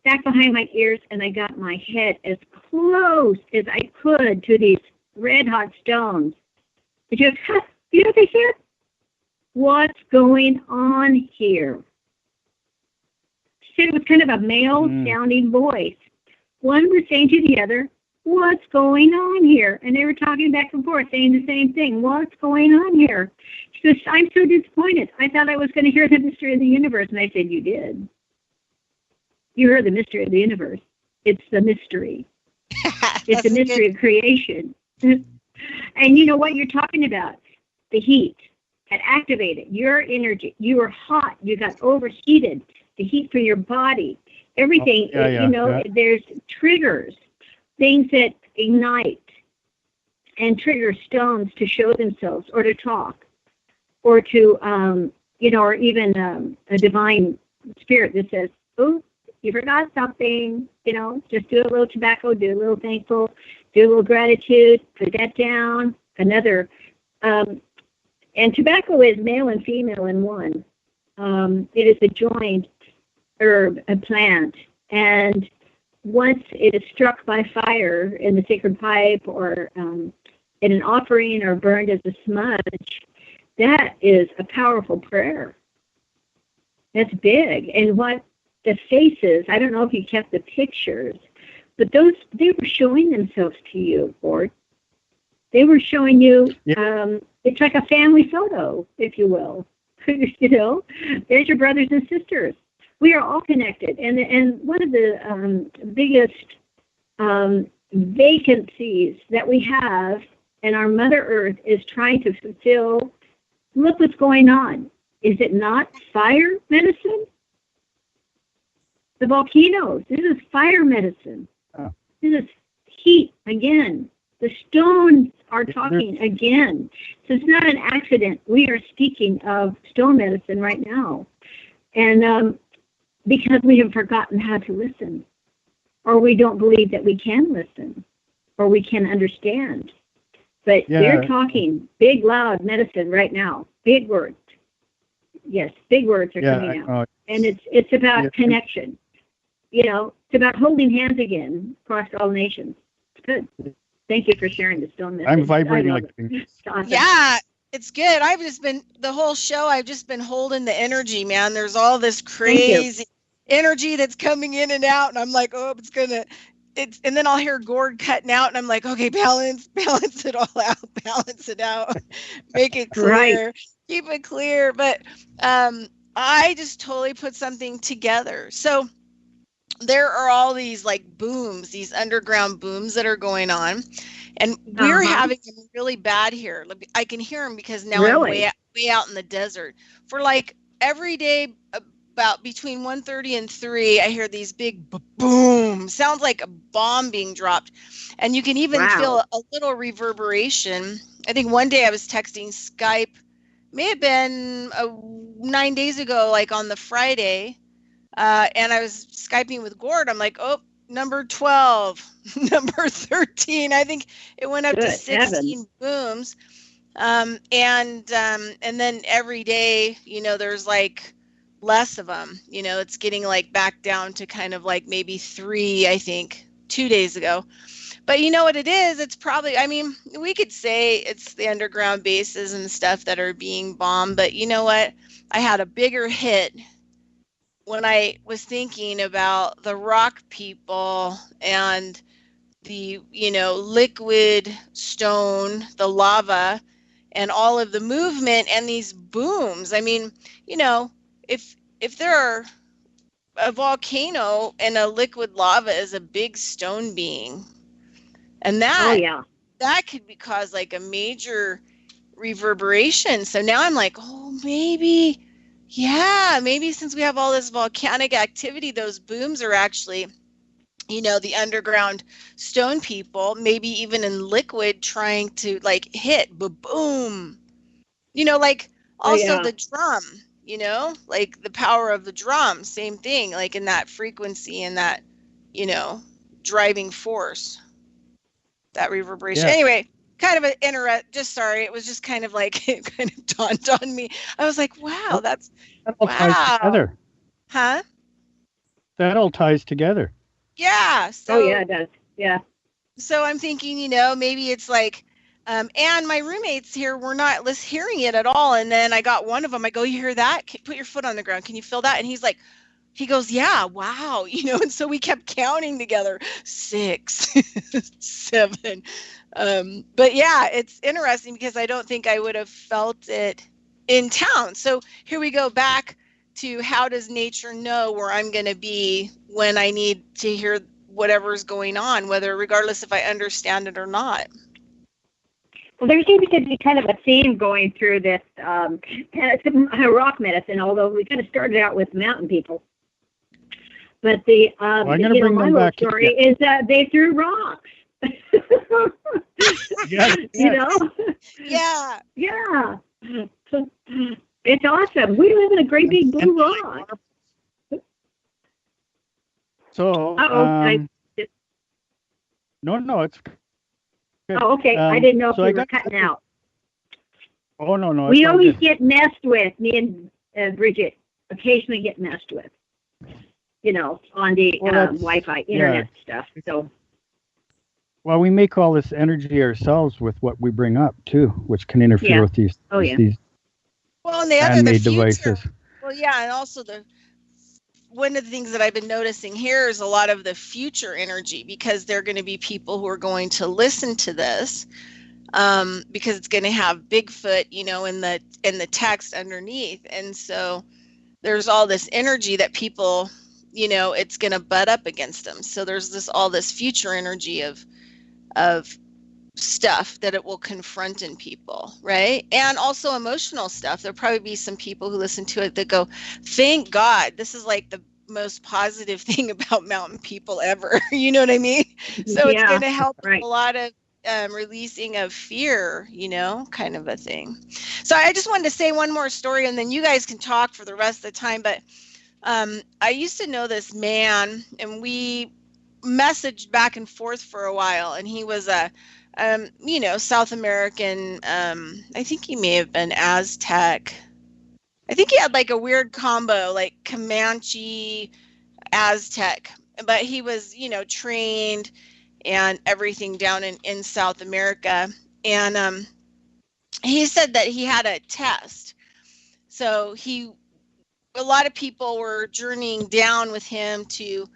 [SPEAKER 7] back behind my ears, and I got my head as close as I could to these red hot stones. And she goes, huh, you know what they said? What's going on here? She said it was kind of a male-sounding voice. One was saying to the other, what's going on here? And they were talking back and forth, saying the same thing. What's going on here? She goes, I'm so disappointed. I thought I was going to hear the mystery of the universe. And I said, you did. You heard the mystery of the universe. It's the mystery. It's the mystery of creation. And you know what you're talking about? The heat had activated your energy. You were hot. You got overheated. The heat from your body. Everything, there's triggers, things that ignite and trigger stones to show themselves or to talk or to, or even a divine spirit that says, oh, you forgot something, just do a little tobacco, do a little thankful, do a little gratitude, put that down, another. And tobacco is male and female in one. It is a joined herb, a plant, and once it is struck by fire in the sacred pipe or in an offering or burned as a smudge, that is a powerful prayer. That's big. And what the faces, I don't know if you kept the pictures, but they were showing themselves to you, Lord. They were showing you, it's like a family photo, if you will. There's your brothers and sisters. We are all connected. And one of the biggest vacancies that we have in our Mother Earth is trying to fulfill, look what's going on. Is it not fire medicine? The volcanoes, this is fire medicine. Oh. This is heat again. The stones are talking again. So it's not an accident. We are speaking of stone medicine right now. And because we have forgotten how to listen, or we don't believe that we can listen, or we can understand. But they're talking big, loud medicine right now. Big words. Yes, big words are coming out. And it's about connection. It's about holding hands again across all nations. It's good. Thank you for sharing the stone message.
[SPEAKER 9] I'm vibrating like
[SPEAKER 8] it's awesome. Yeah, it's good. The whole show, I've just been holding the energy, man. There's all this crazy energy that's coming in and out. And I'm like, oh, and then I'll hear Gord cutting out. And I'm like, okay, balance it all out, balance it out, make it clear.
[SPEAKER 7] Right.
[SPEAKER 8] keep it clear. But I just totally put something together. So there are all these like booms, these underground booms that are going on, and we're having them really bad here. I can hear them because now I'm way out in the desert. For like every day about between 1:30 and 3, I hear these big boom. Sounds like a bomb being dropped, and you can even feel a little reverberation. I think one day I was texting Skype, may have been 9 days ago, like on the Friday. And I was Skyping with Gord. I'm like, oh, number 12, number 13. I think it went up to 16 booms. And then every day, you know, there's like less of them. You know, it's getting like back down to kind of like maybe 3, I think, 2 days ago. But you know what it is? It's probably, I mean, we could say it's the underground bases and stuff that are being bombed. But you know what? I had a bigger hit when I was thinking about the rock people and the, you know, liquid stone, the lava, and all of the movement and these booms. I mean, you know, if there are a volcano and a liquid lava is a big stone being, and that could be cause like a major reverberation. So now I'm like, oh, maybe since we have all this volcanic activity, those booms are actually, you know, the underground stone people, maybe even in liquid, trying to like hit boom, you know, like also the drum, you know, like the power of the drum, same thing, like in that frequency and that, you know, driving force, that reverberation. Anyway, kind of an sorry, it was just kind of like, it kind of dawned on me. I was like, wow, that all
[SPEAKER 9] ties together.
[SPEAKER 8] Huh?
[SPEAKER 9] That all ties together.
[SPEAKER 8] Yeah. So,
[SPEAKER 7] it does. Yeah.
[SPEAKER 8] So I'm thinking, you know, maybe it's like, and my roommates here were not hearing it at all. And then I got one of them, I go, you hear that? Put your foot on the ground. Can you feel that? And he goes, yeah, wow. You know, and so we kept counting together, 6, 7. But yeah, it's interesting because I don't think I would have felt it in town. So here we go back to how does nature know where I'm going to be when I need to hear whatever's going on, regardless if I understand it or not.
[SPEAKER 7] Well, there seems to be kind of a theme going through this rock medicine, although we kind of started out with mountain people. But the my story is that they threw rocks. You know? Yeah. It's awesome. We live in a great big blue rock.
[SPEAKER 9] So, no, it's good.
[SPEAKER 7] Oh, okay. I didn't know if you were cutting out.
[SPEAKER 9] Oh, no.
[SPEAKER 7] We always get messed with. Me and Bridget occasionally get messed with, you know, on the Wi-Fi, internet stuff. So.
[SPEAKER 9] Well, we make all this energy ourselves with what we bring up, too, which can interfere with these, these
[SPEAKER 8] well, and the
[SPEAKER 9] man-made devices.
[SPEAKER 8] Well, yeah, and also one of the things that I've been noticing here is a lot of the future energy, because there are going to be people who are going to listen to this because it's going to have Bigfoot, you know, in the text underneath. And so there's all this energy that people, you know, it's going to butt up against them. So there's all this future energy of stuff that it will confront in people, right? And also emotional stuff. There'll probably be some people who listen to it that go, thank God, this is like the most positive thing about mountain people ever. You know what I mean? So it's going to help a lot of releasing of fear, you know, kind of a thing. So I just wanted to say one more story, and then you guys can talk for the rest of the time. But I used to know this man, and we messaged back and forth for a while, and he was a you know, South American, I think he may have been Aztec. I think he had like a weird combo, like Comanche, Aztec, but he was, you know, trained and everything down in South America. And he said that he had a test. So a lot of people were journeying down with him to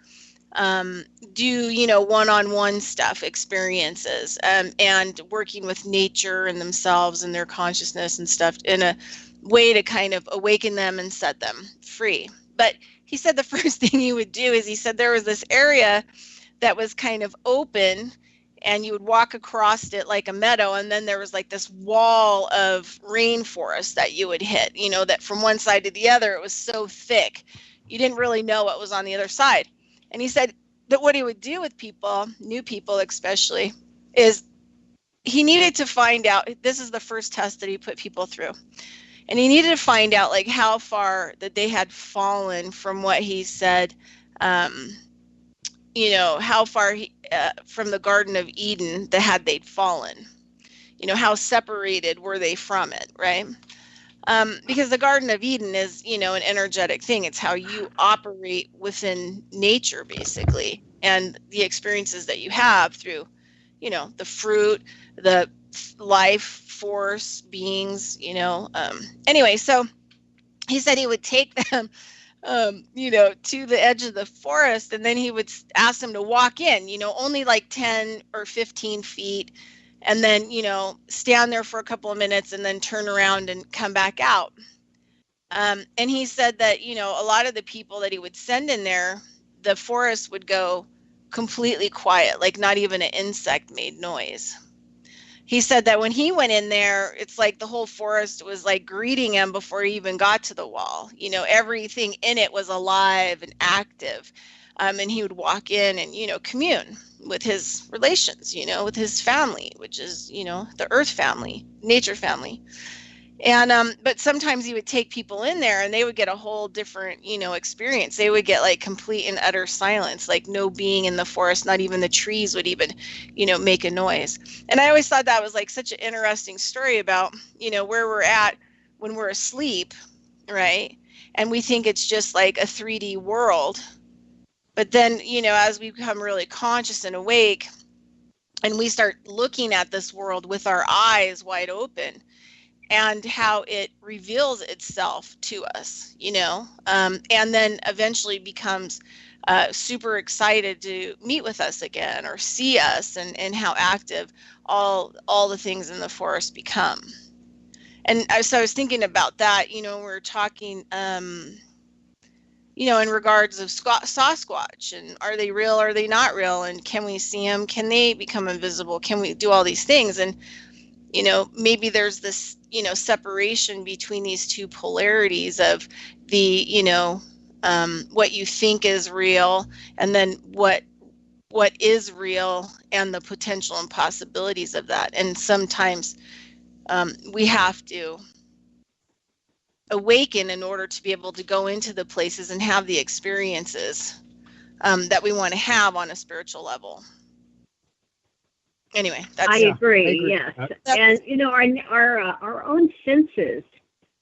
[SPEAKER 8] do, you know, one-on-one stuff, experiences, and working with nature and themselves and their consciousness and stuff in a way to kind of awaken them and set them free. But he said the first thing he would do is he said there was this area that was kind of open, and you would walk across it like a meadow, and then there was like this wall of rainforest that you would hit, you know, that from one side to the other, it was so thick, you didn't really know what was on the other side. And he said that what he would do with people, new people especially, is he needed to find out, this is the first test that he put people through, and he needed to find out like how far that they had fallen from what he said, you know, how far from the Garden of Eden that they'd fallen, you know, how separated were they from it, right? Because the Garden of Eden is, you know, an energetic thing. It's how you operate within nature, basically, and the experiences that you have through, you know, the fruit, the life force beings, you know. Anyway, so he said he would take them, you know, to the edge of the forest, and then he would ask them to walk in, you know, only like 10 or 15 feet, and then, you know, stand there for a couple of minutes and then turn around and come back out. And he said that, you know, a lot of the people that he would send in there, the forest would go completely quiet, like not even an insect made noise. He said that when he went in there, it's like the whole forest was like greeting him before he even got to the wall. You know, everything in it was alive and active. And he would walk in and, you know, commune with his relations, you know, with his family, which is, you know, the earth family, nature family. And, but sometimes he would take people in there and they would get a whole different, you know, experience. They would get like complete and utter silence, like no being in the forest, not even the trees would even, you know, make a noise. And I always thought that was like such an interesting story about, you know, where we're at when we're asleep, right? And we think it's just like a 3D world. But then, you know, as we become really conscious and awake and we start looking at this world with our eyes wide open, and how it reveals itself to us, you know, and then eventually becomes super excited to meet with us again or see us, and how active all the things in the forest become. And so I was thinking about that, you know, we're talking, you know, in regards of Sasquatch, and are they real, are they not real, and can we see them, can they become invisible, can we do all these things? And you know, maybe there's this, you know, separation between these two polarities of the, you know, what you think is real, and then what is real, and the potential and possibilities of that. And sometimes we have to awaken in order to be able to go into the places and have the experiences that we want to have on a spiritual level. Anyway, that's
[SPEAKER 7] I agree. Yes, and you know, our own senses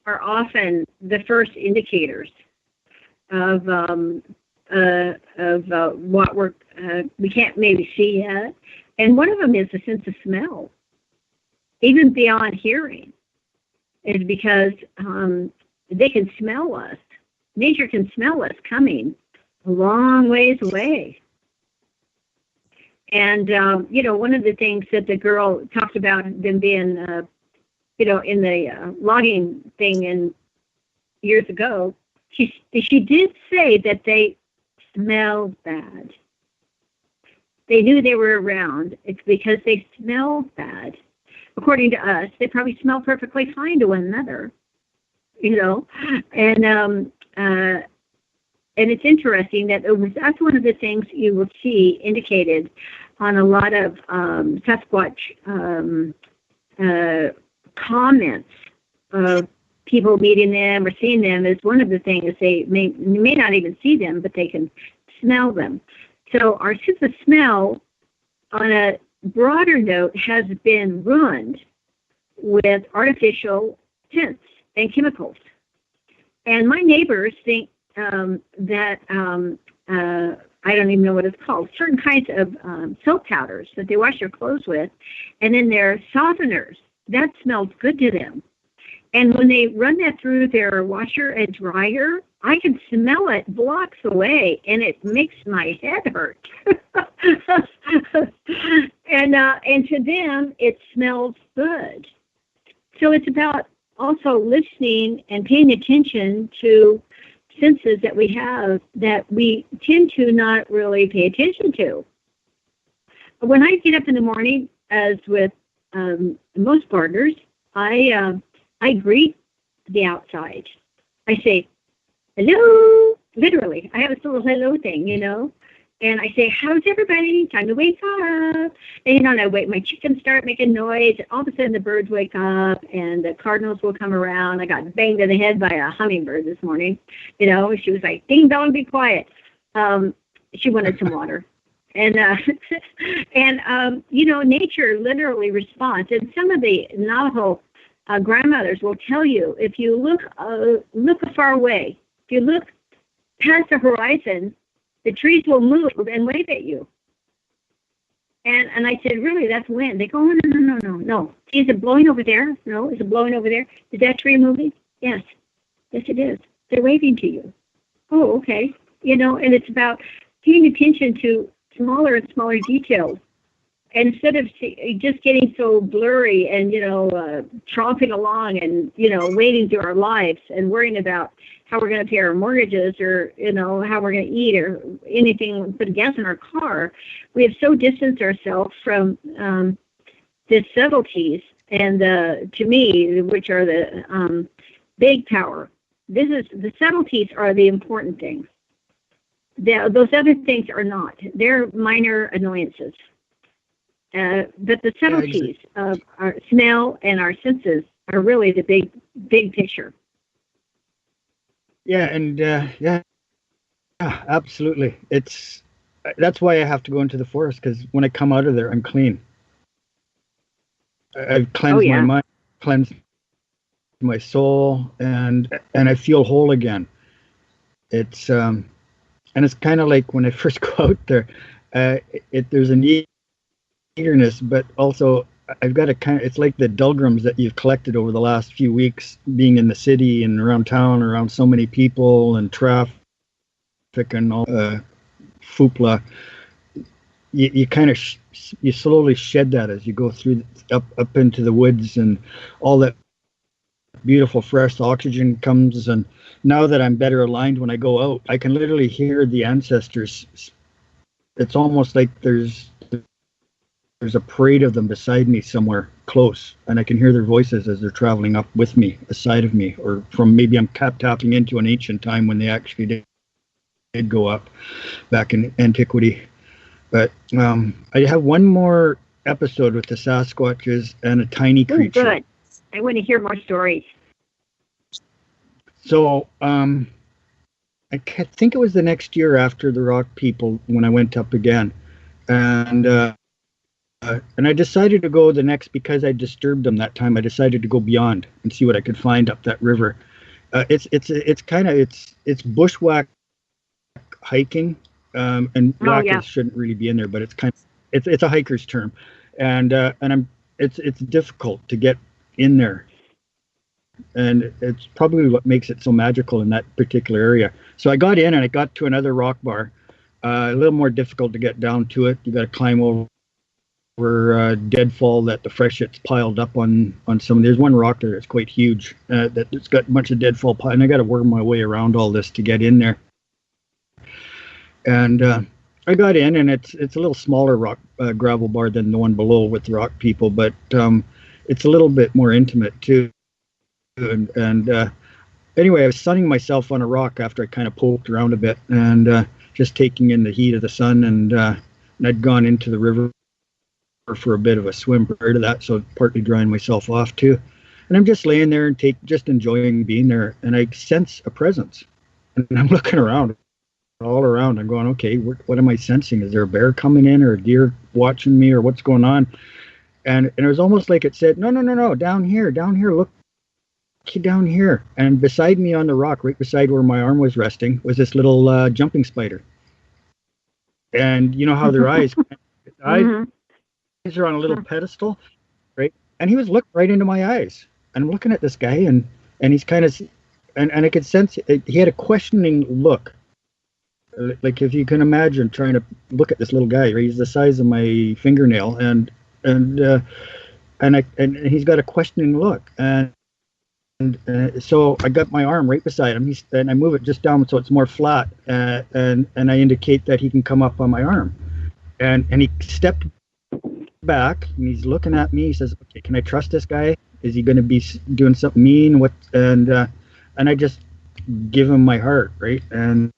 [SPEAKER 7] are often the first indicators of what we can't maybe see yet, and one of them is the sense of smell, even beyond hearing, is because they can smell us. Nature can smell us coming a long ways away. And, you know, one of the things that the girl talked about them being, you know, in the logging thing years ago, she did say that they smelled bad. They knew they were around. It's because they smelled bad. According to us, they probably smell perfectly fine to one another, you know. And it's interesting that that's one of the things you will see indicated on a lot of Sasquatch comments of people meeting them or seeing them. Is one of the things you may not even see them, but they can smell them. So our sense of smell, on a broader note, has been ruined with artificial scents and chemicals. And my neighbors think that I don't even know what it's called, certain kinds of soap powders that they wash their clothes with, and then they're softeners. That smells good to them. And when they run that through their washer and dryer, I can smell it blocks away, and it makes my head hurt. And to them, it smells good. So it's about also listening and paying attention to senses that we have that we tend to not really pay attention to. When I get up in the morning, as with most partners, I greet the outside. I say, hello, literally. I have this little hello thing, and I say, how's everybody? Time to wake up. And, and my chickens start making noise, and all of a sudden the birds wake up, and the cardinals will come around. I got banged in the head by a hummingbird this morning. She was like, ding dong, be quiet. She wanted some water. And, nature literally responds. And some of the Navajo grandmothers will tell you, if you look far away, if you look past the horizon, the trees will move and wave at you. And I said, really, that's wind. They go, no. Is it blowing over there? No. Is it blowing over there? Is that tree moving? Yes. Yes, it is. They're waving to you. Oh, okay. And it's about paying attention to smaller and smaller details. Instead of just getting so blurry and, tromping along and, wading through our lives and worrying about how we're going to pay our mortgages or, how we're going to eat or anything, put gas in our car, we have so distanced ourselves from the subtleties and to me, which are the big power. The subtleties are the important things. Those other things are not. They're minor annoyances. But the subtleties of our smell and our senses are really the big picture.
[SPEAKER 9] Yeah, and absolutely. That's why I have to go into the forest, because when I come out of there, I'm clean. I've cleansed my mind, cleansed my soul, and I feel whole again. It's and it's kind of like when I first go out there, there's an eagerness, but also I've got it's like the doldrums that you've collected over the last few weeks, being in the city and around town, around so many people and traffic and all foopla. You kind of you slowly shed that as you go through up into the woods, and all that beautiful fresh oxygen comes. And now that I'm better aligned when I go out, I can literally hear the ancestors. It's almost like there's a parade of them beside me somewhere close, and I can hear their voices as they're traveling up with me, aside of me, or from maybe I'm tapping into an ancient time when they actually did go up back in antiquity. But I have one more episode with the Sasquatches and a tiny creature.
[SPEAKER 7] Good. I want to hear more stories.
[SPEAKER 9] So I think it was the next year after the Rock People when I went up again, and I decided to go the next, because I disturbed them that time. I decided to go beyond and see what I could find up that river. It's bushwhack hiking, and whackers shouldn't really be in there, but it's a hiker's term, and it's difficult to get in there, and it's probably what makes it so magical in that particular area. So I got in and I got to another rock bar, a little more difficult to get down to it. You got to climb over deadfall that the freshet's piled up on some. There's one rock there that's quite huge that's got a bunch of deadfall and I got to worm my way around all this to get in there. And I got in, and it's a little smaller rock gravel bar than the one below with the Rock People, but it's a little bit more intimate too. And anyway, I was sunning myself on a rock after I kind of poked around a bit and just taking in the heat of the sun, and I'd gone into the river for a bit of a swim prior to that, so partly drying myself off too. And I'm just laying there and just enjoying being there, and I sense a presence, and I'm looking around, all around. I'm going, okay, what am I sensing? Is there a bear coming in, or a deer watching me, or what's going on? And it was almost like it said, no, down here, look down here. And beside me on the rock, right beside where my arm was resting, was this little jumping spider. And you know how their eyes are on a little pedestal, right? And he was looking right into my eyes. And I'm looking at this guy, and he's kind of, and I could sense he had a questioning look. Like if you can imagine trying to look at this little guy, right? He's the size of my fingernail, and he's got a questioning look, and so I got my arm right beside him, and I move it just down so it's more flat, and I indicate that he can come up on my arm, and he stepped back and he's looking at me. He says, "Okay, can I trust this guy? Is he going to be doing something mean?" And I just give him my heart, right? And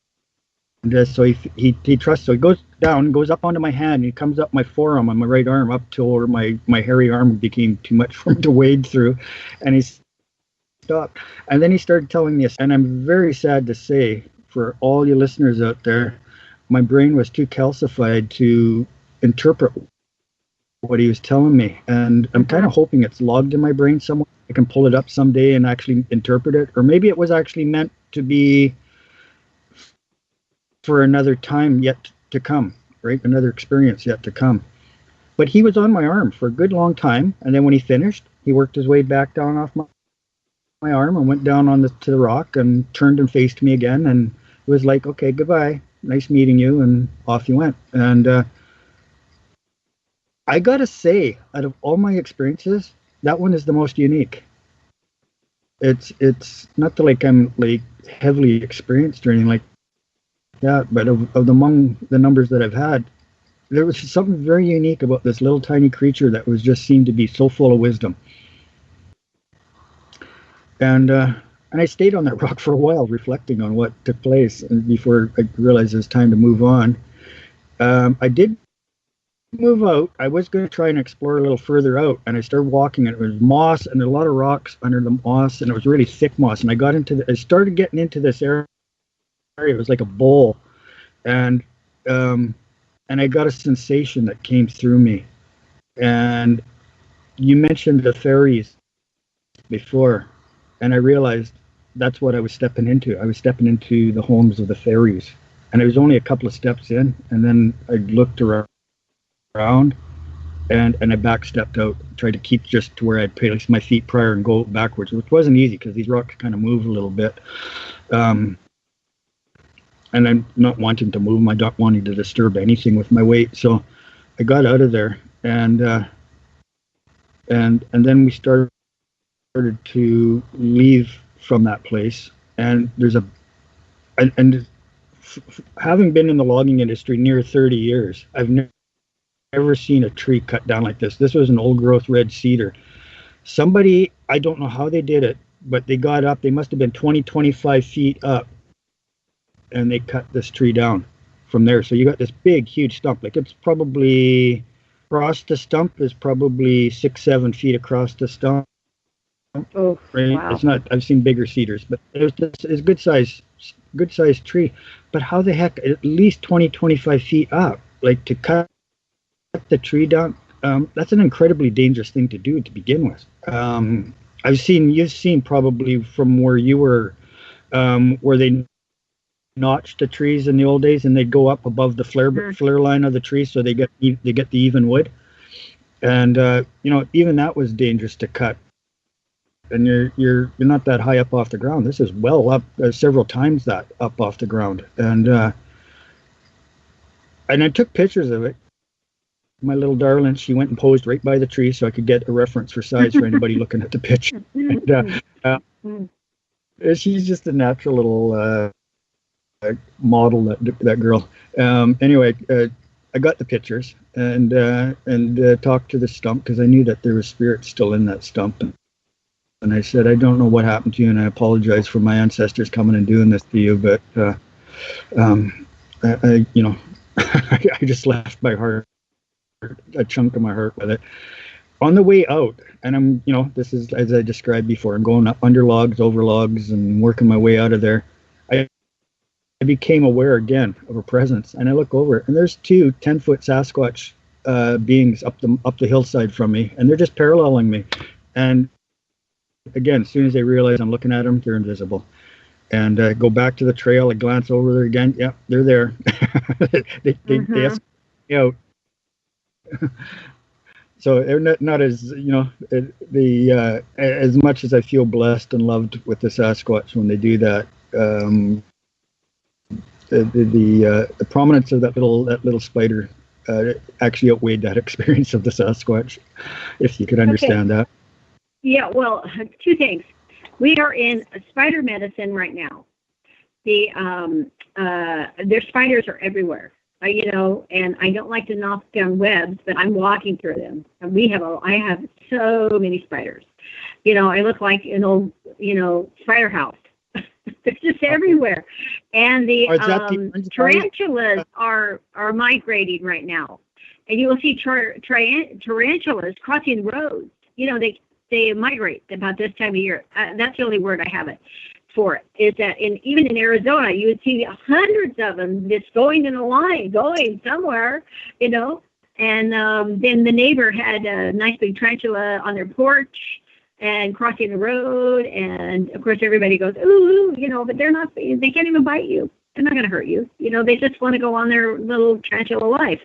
[SPEAKER 9] so he trusts. So he goes down, goes up onto my hand, and he comes up my forearm on my right arm up to where my hairy arm became too much for him to wade through, and he stopped. And then he started telling me this, and I'm very sad to say, for all you listeners out there, my brain was too calcified to interpret what he was telling me, and I'm kind of hoping it's logged in my brain somewhere. I can pull it up someday and actually interpret it, or maybe it was actually meant to be for another time yet to come, right? Another experience yet to come. But he was on my arm for a good long time, and then when he finished, he worked his way back down off my arm and went down to the rock and turned and faced me again, and it was like, "Okay, goodbye, nice meeting you," and off he went. And I gotta say, out of all my experiences, that one is the most unique. It's not like I'm like heavily experienced or anything like that, but among the numbers that I've had, there was something very unique about this little tiny creature that was just seemed to be so full of wisdom. And I stayed on that rock for a while, reflecting on what took place, and before I realized it was time to move on. I did move out. I was going to try and explore a little further out, and I started walking, and it was moss and a lot of rocks under the moss, and it was really thick moss. And I started getting into this area. It was like a bowl, and I got a sensation that came through me. And you mentioned the fairies before, and I realized that's what I was stepping into. I was stepping into the homes of the fairies, and I was only a couple of steps in, and then I looked around, and I backstepped out, tried to keep just to where I'd placed my feet prior and go backwards, which wasn't easy because these rocks kind of move a little bit. And I'm not wanting to move, I'm not wanting to disturb anything with my weight. So I got out of there, and then we started to leave from that place. And having been in the logging industry near 30 years, I've never seen a tree cut down like this. This was an old growth red cedar. Somebody, I don't know how they did it, but they got up, they must have been 20-25 feet up, and they cut this tree down from there. So you got this big, huge stump. Like, it's probably, across the stump is probably 6-7 feet across the stump.
[SPEAKER 7] Oh,
[SPEAKER 9] right?
[SPEAKER 7] Wow.
[SPEAKER 9] It's not, I've seen bigger cedars, but it's a good size tree. But how the heck, at least 20-25 feet up, like, to cut the tree down, that's an incredibly dangerous thing to do to begin with. You've seen probably from where you were, where they notched the trees in the old days, and they'd go up above the flare line of the tree, so they get the even wood. And even that was dangerous to cut. And you're not that high up off the ground. This is well up, several times that up off the ground. And I took pictures of it. My little darling, she went and posed right by the tree so I could get a reference for size for anybody looking at the picture. And, she's just a natural little model, that girl. Anyway, I got the pictures and talked to the stump, because I knew that there was spirits still in that stump. And I said, I don't know what happened to you, and I apologize for my ancestors coming and doing this to you, but I just left my heart, a chunk of my heart with it. On the way out, and I'm, this is, as I described before, I'm going up under logs, over logs, and working my way out of there. I became aware again of a presence, and I look over, and there's two 10-foot Sasquatch beings up the hillside from me, and they're just paralleling me. And again, as soon as they realize I'm looking at them, they're invisible. And I go back to the trail, I glance over there again. Yeah, they're there. they escort me out. So they're not as, as much as I feel blessed and loved with the Sasquatch when they do that. The prominence of that little spider actually outweighed that experience of the Sasquatch, if you could understand that.
[SPEAKER 7] Yeah, well, two things. We are in spider medicine right now. Their spiders are everywhere. And I don't like to knock down webs, but I'm walking through them. And I have so many spiders. I look like an old, spider house. They're just everywhere. And the tarantulas are migrating right now. And you will see tarantulas crossing roads. They migrate about this time of year. That's the only word I have for it, is that even in Arizona, you would see hundreds of them just going in a line, going somewhere, And then the neighbor had a nice big tarantula on their porch and crossing the road. And of course, everybody goes, ooh, but they can't even bite you. They're not going to hurt you. They just want to go on their little tarantula life.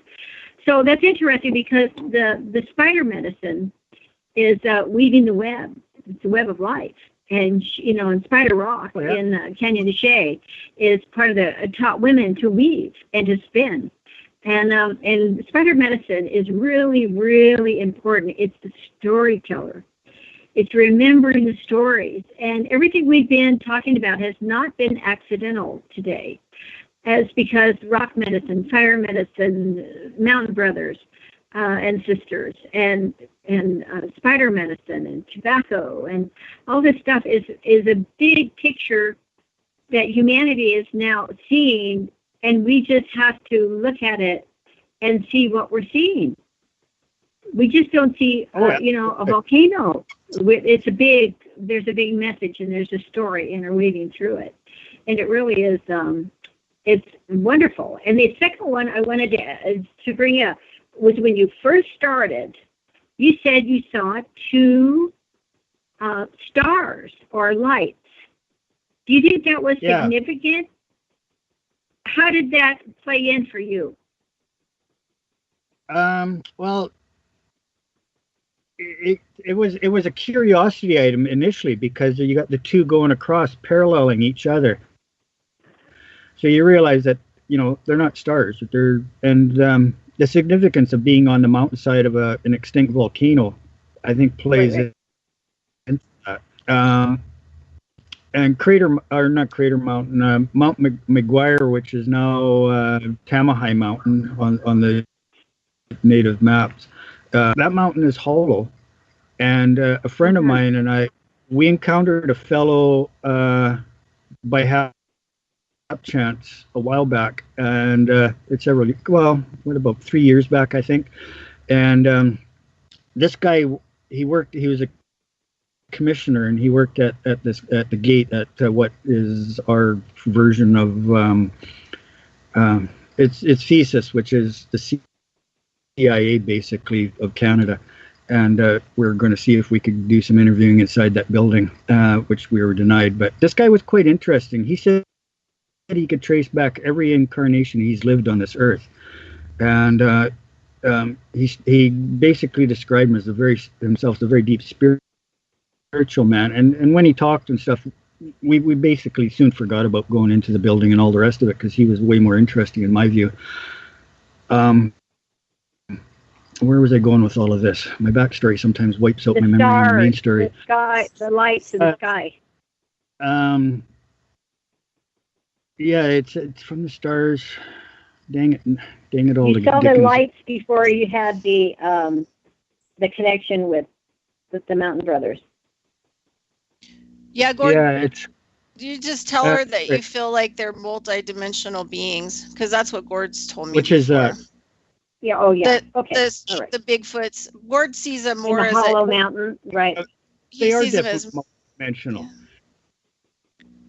[SPEAKER 7] So that's interesting because the spider medicine is weaving the web. It's the web of life. And, in Spider Rock in Canyon de Chelly is part of taught women to weave and to spin. And spider medicine is really, really important. It's the storyteller. It's remembering the stories. And everything we've been talking about has not been accidental today. As because rock medicine, fire medicine, mountain brothers and sisters, and spider medicine and tobacco and all this stuff is a big picture that humanity is now seeing, and we just have to look at it and see what we're seeing. We just don't see, a volcano. There's a big message, and there's a story interweaving through it, and it really is. It's wonderful. And the second one I wanted to bring up was when you first started. You said you saw 2 stars or lights. Do you think that was significant? How did that play in for you?
[SPEAKER 9] Well, it was a curiosity item initially because you got the 2 going across, paralleling each other. So you realize that they're not stars. The significance of being on the mountainside of an extinct volcano, I think, plays into that. And not Crater Mountain, Mount McGuire, which is now Tamahai Mountain on the native maps. That mountain is hollow, and a friend of mine and we encountered a fellow by chance a while back, and it's about 3 years back, I think. And this guy, he was a commissioner, and he worked at the gate at what is our version of it's CSIS, which is the CIA basically of Canada. And we're going to see if we could do some interviewing inside that building, which we were denied. But this guy was quite interesting. He said he could trace back every incarnation he's lived on this earth, and he basically described him as a very deep spiritual man. And when he talked and stuff, we basically soon forgot about going into the building and all the rest of it because he was way more interesting in my view. Where was I going with all of this? My backstory sometimes wipes out my memory of the main story.
[SPEAKER 7] The sky, the lights in the sky.
[SPEAKER 9] Yeah, it's from the stars. Dang it all.
[SPEAKER 7] You saw the lights before you had the connection with the Mountain Brothers.
[SPEAKER 8] Yeah, Gordon.
[SPEAKER 9] Yeah,
[SPEAKER 8] you just tell her that you feel like they're multi-dimensional beings, because that's what Gord's told me.
[SPEAKER 9] Which is
[SPEAKER 7] yeah. Oh, yeah. Okay.
[SPEAKER 8] The Bigfoots. Gord sees them more as
[SPEAKER 7] hollow mountain, right?
[SPEAKER 9] They are different, multi-dimensional.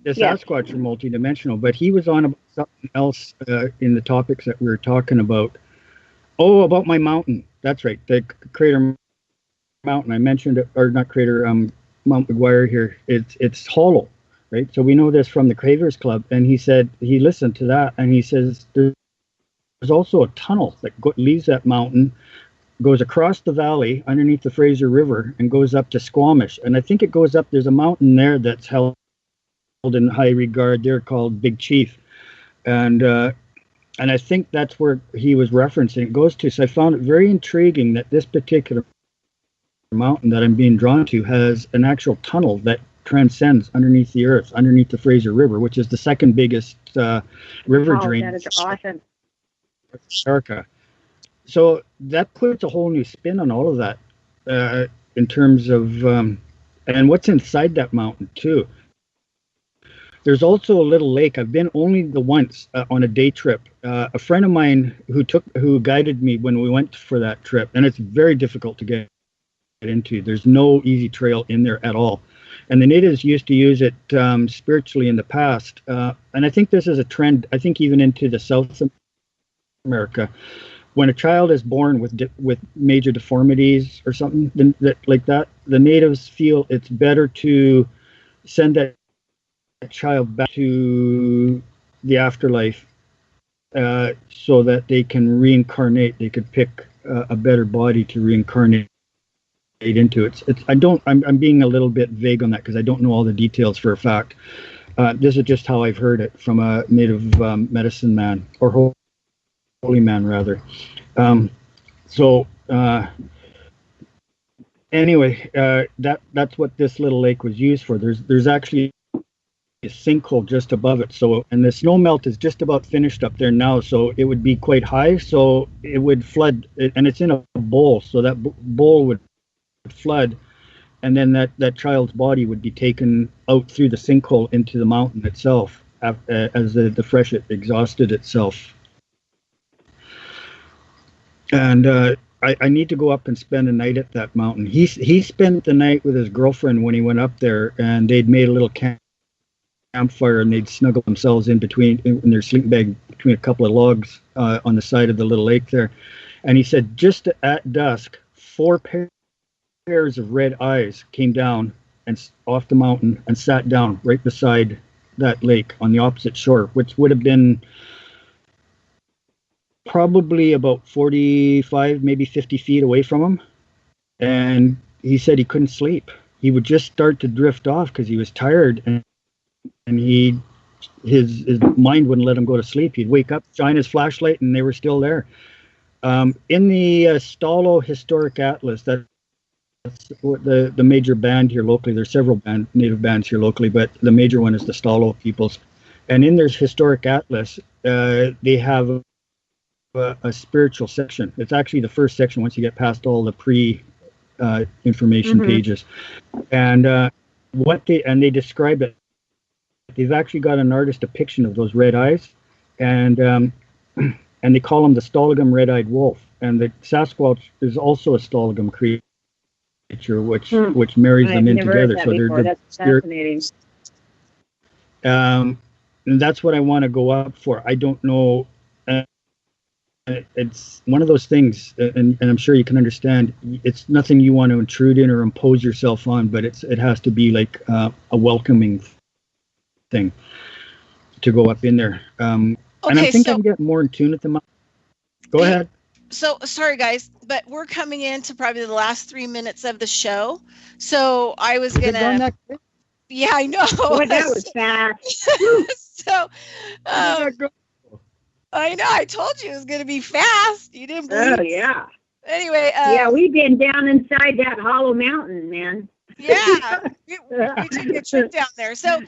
[SPEAKER 9] The Sasquatch are multi-dimensional, but he was on about something else in the topics that we were talking about. Oh, about my mountain. That's right, the Crater Mountain. I mentioned it, or not Crater, Mount McGuire here. It's hollow, right? So we know this from the Cravers Club, and he said he listened to that, and he says there's also a tunnel that leaves that mountain, goes across the valley underneath the Fraser River, and goes up to Squamish. And I think it goes up. There's a mountain there that's held in high regard. They're called Big Chief, and I think that's where he was referencing it goes to. So I found it very intriguing that this particular mountain that I'm being drawn to has an actual tunnel that transcends underneath the earth, underneath the Fraser River, which is the second biggest river drain.
[SPEAKER 7] That is awesome.
[SPEAKER 9] In America. So that puts a whole new spin on all of that in terms of and what's inside that mountain too. There's also a little lake. I've been only the once on a day trip. A friend of mine who guided me when we went for that trip, and it's very difficult to get into. There's no easy trail in there at all. And the natives used to use it spiritually in the past. And I think this is a trend, I think even into the South America. When a child is born with major deformities or something like that, the natives feel it's better to send that child back to the afterlife so that they can reincarnate. They could pick a better body to reincarnate into. I'm being a little bit vague on that because I don't know all the details for a fact. This is just how I've heard it from a native medicine man, or holy man rather. Anyway, that's what this little lake was used for. There's actually a sinkhole just above it. So, and the snow melt is just about finished up there now. So it would be quite high. So it would flood, and it's in a bowl. So that bowl would flood, and then that child's body would be taken out through the sinkhole into the mountain itself as the freshet exhausted itself. And I need to go up and spend a night at that mountain. He spent the night with his girlfriend when he went up there, and they'd made a little campfire, and they'd snuggle themselves in their sleeping bag between a couple of logs on the side of the little lake there. And he said just at dusk, 4 pairs of red eyes came down and off the mountain and sat down right beside that lake on the opposite shore, which would have been probably about 45, maybe 50 feet away from him. And he said he couldn't sleep. He would just start to drift off because he was tired, and his mind wouldn't let him go to sleep. He'd wake up, shine his flashlight, and they were still there. In the Stalo Historic Atlas, that's the major band here locally. There's several native bands here locally, but the major one is the Stalo peoples. And in their historic atlas, they have a spiritual section. It's actually the first section once you get past all the information pages. And they describe it. They've actually got an artist depiction of those red eyes, and they call him the Stallagum red-eyed wolf. And the Sasquatch is also a Stallagum creature, which marries them in together. So
[SPEAKER 7] that's fascinating.
[SPEAKER 9] And that's what I want to go up for. I don't know. It's one of those things, and I'm sure you can understand. It's nothing you want to intrude in or impose yourself on, but it has to be like a welcoming thing to go up in there. And I think I'm getting more in tune at the moment. Go ahead.
[SPEAKER 8] So sorry guys, but we're coming into probably the last 3 minutes of the show. So I was gonna. Yeah, I know.
[SPEAKER 7] Boy, that was fast.
[SPEAKER 8] So I know. I told you it was going to be fast. You didn't believe.
[SPEAKER 7] Oh yeah.
[SPEAKER 8] Anyway.
[SPEAKER 7] Yeah, we've been down inside that hollow mountain, man.
[SPEAKER 8] Yeah, we took a trip down there. So,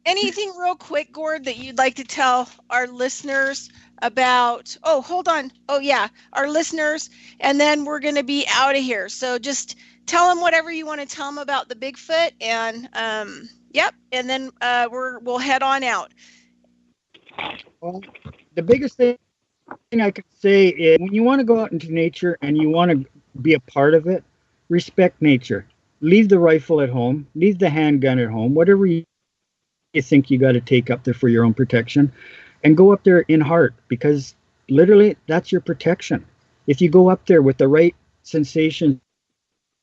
[SPEAKER 8] anything real quick, Gord, that you'd like to tell our listeners about? Oh, hold on. Oh yeah, our listeners, and then we're going to be out of here. So just tell them whatever you want to tell them about the Bigfoot, and and then we'll head on out.
[SPEAKER 9] Well, the biggest thing I could say is when you want to go out into nature and you want to be a part of it, respect nature. Leave the rifle at home. Leave the handgun at home. Whatever you think you got to take up there for your own protection, and go up there in heart, because literally that's your protection. If you go up there with the right sensations,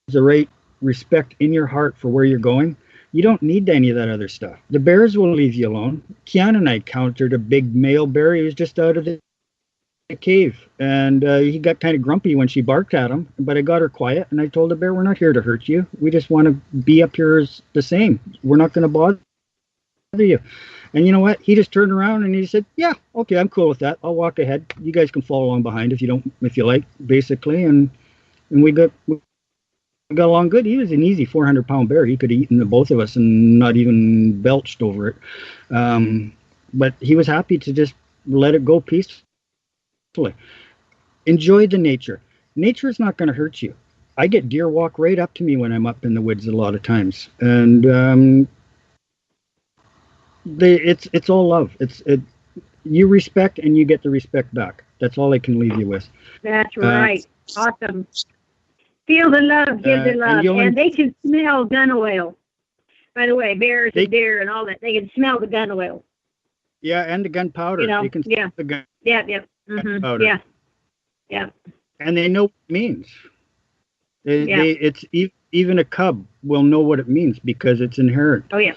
[SPEAKER 9] the right respect in your heart for where you're going, you don't need any of that other stuff. The bears will leave you alone. Kiana and I encountered a big male bear. He was just out of the cave, and he got kind of grumpy when she barked at him, but I got her quiet, and I told the bear, we're not here to hurt you. We just want to be up here as the same. We're not going to bother you. And you know what? He just turned around and he said, yeah, okay, I'm cool with that. I'll walk ahead. You guys can follow along behind if you like, basically. And we got along good. He was an easy 400-pound bear. He could have eaten the both of us and not even belched over it. But he was happy to just let it go peacefully. Enjoy the nature. Nature is not going to hurt you. I get deer walk right up to me when I'm up in the woods a lot of times, and it's all love. You respect and you get the respect back. That's all I can leave you with.
[SPEAKER 7] That's right. Awesome. Feel the love, give the love, and they can smell gun oil. By the way, bears and deer and all that, they can smell the gun oil.
[SPEAKER 9] Yeah, and the gunpowder.
[SPEAKER 7] You know,
[SPEAKER 9] can smell the gun.
[SPEAKER 7] Yeah. Mm-hmm. Yeah.
[SPEAKER 9] And they know what it means. It's even a cub will know what it means because it's inherent.
[SPEAKER 7] Oh yeah.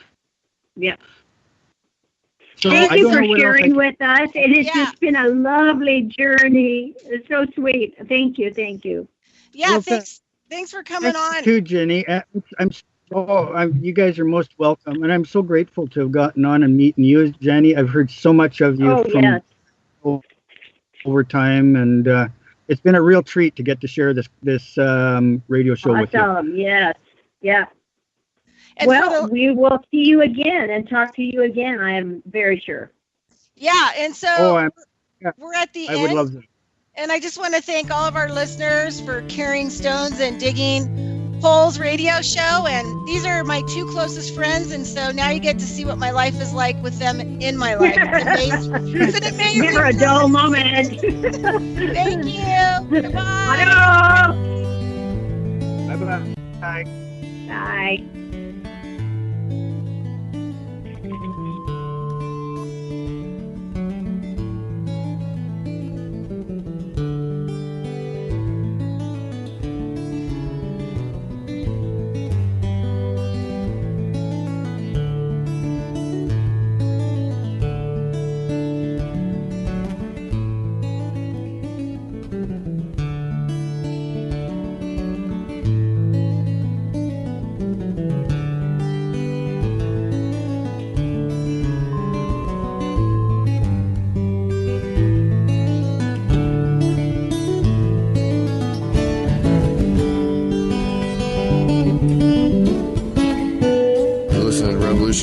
[SPEAKER 9] So
[SPEAKER 7] thank you for sharing with us. It has just been a lovely journey. It's so sweet. Thank you.
[SPEAKER 8] Yeah, well, thanks for coming on.
[SPEAKER 9] Too, Jenny. You guys are most welcome, and I'm so grateful to have gotten on and meeting you, Jenny. I've heard so much of you over time, and it's been a real treat to get to share this radio show with you.
[SPEAKER 7] Awesome. Yes. Yeah. And we will see you again and talk to you again. I am very sure.
[SPEAKER 8] Yeah, and so we're at the end.
[SPEAKER 9] I would love that.
[SPEAKER 8] And I just want to thank all of our listeners for Carrying Stones and Digging Holes radio show. And these are my two closest friends. And so now you get to see what my life is like with them in my life. It's an amazing
[SPEAKER 7] Never a dull moment.
[SPEAKER 8] Thank you. Goodbye.
[SPEAKER 9] Bye-bye.
[SPEAKER 7] Bye.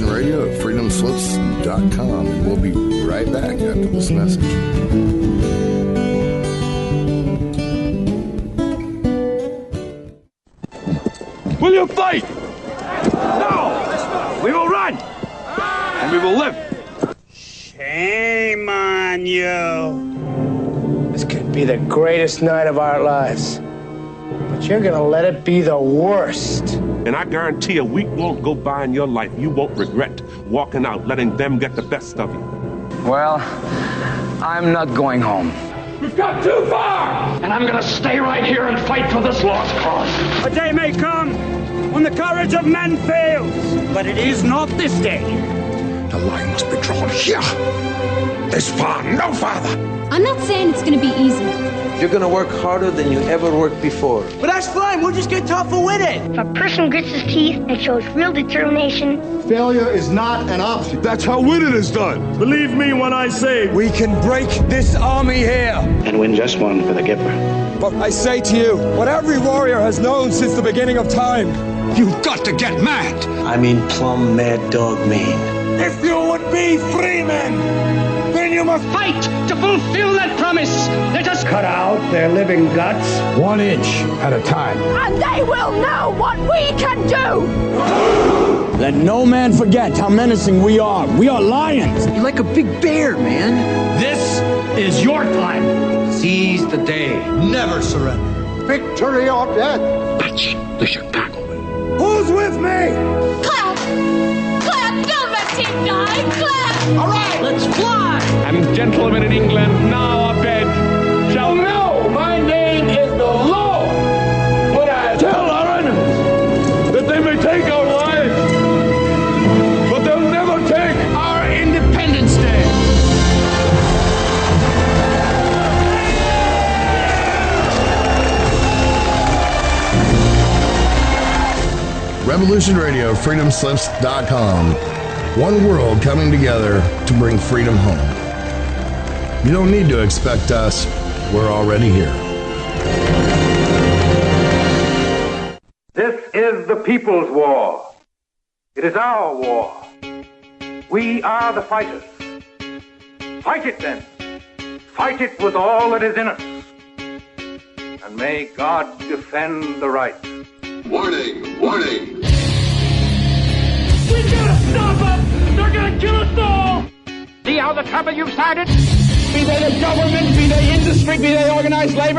[SPEAKER 5] Radio at freedomslips.com, and we'll be right back after this message.
[SPEAKER 13] Will you fight? No! We will run! And we will live!
[SPEAKER 14] Shame on you! This could be the greatest night of our lives. But you're gonna let it be the worst.
[SPEAKER 13] And I guarantee a week won't go by in your life you won't regret walking out, letting them get the best of you.
[SPEAKER 15] Well, I'm not going home.
[SPEAKER 13] We've got too far!
[SPEAKER 16] And I'm gonna stay right here and fight for this lost cause.
[SPEAKER 14] A day may come when the courage of men fails, but it is not this day.
[SPEAKER 17] The line must be drawn here. This far, no farther.
[SPEAKER 18] I'm not saying it's gonna be easy.
[SPEAKER 19] You're gonna work harder than you ever worked before.
[SPEAKER 14] But that's fine, we'll just get tougher with it.
[SPEAKER 18] If a person grits his teeth and shows real determination,
[SPEAKER 2] failure is not an option.
[SPEAKER 13] That's how winning is done. Believe me when I say
[SPEAKER 14] we can break this army here.
[SPEAKER 19] And win just one for the Gipper.
[SPEAKER 14] But I say to you, what every warrior has known since the beginning of time,
[SPEAKER 17] you've got to get mad.
[SPEAKER 19] I mean plumb mad dog mean.
[SPEAKER 14] If you would be free men, then you must
[SPEAKER 16] fight to fulfill that promise. Let us
[SPEAKER 14] cut out their living guts 1 inch at a time.
[SPEAKER 18] And they will know what we can do.
[SPEAKER 14] Let no man forget how menacing we are. We are lions.
[SPEAKER 15] You're like a big bear, man.
[SPEAKER 14] This is your time.
[SPEAKER 15] Seize the day.
[SPEAKER 2] Never surrender. Victory or death.
[SPEAKER 17] That's the Chicago way.
[SPEAKER 14] Who's with me?
[SPEAKER 18] Clap! Clap! Don't let him die! Clap!
[SPEAKER 14] All right,
[SPEAKER 16] let's fly!
[SPEAKER 13] And gentlemen in England now abed shall know my name is the Lord. But I tell our enemies that they may take our lives, but they'll never take our Independence Day.
[SPEAKER 5] Revolution Radio, freedomslips.com. One world coming together to bring freedom home. You don't need to expect us. We're already here.
[SPEAKER 20] This is the people's war. It is our war. We are the fighters. Fight it then. Fight it with all that is in us. And may God defend the right.
[SPEAKER 17] Warning! Warning!
[SPEAKER 16] We gotta stop them! They're gonna kill us all! See how the trouble you've started? Be they the government, be they industry, be they organized labor.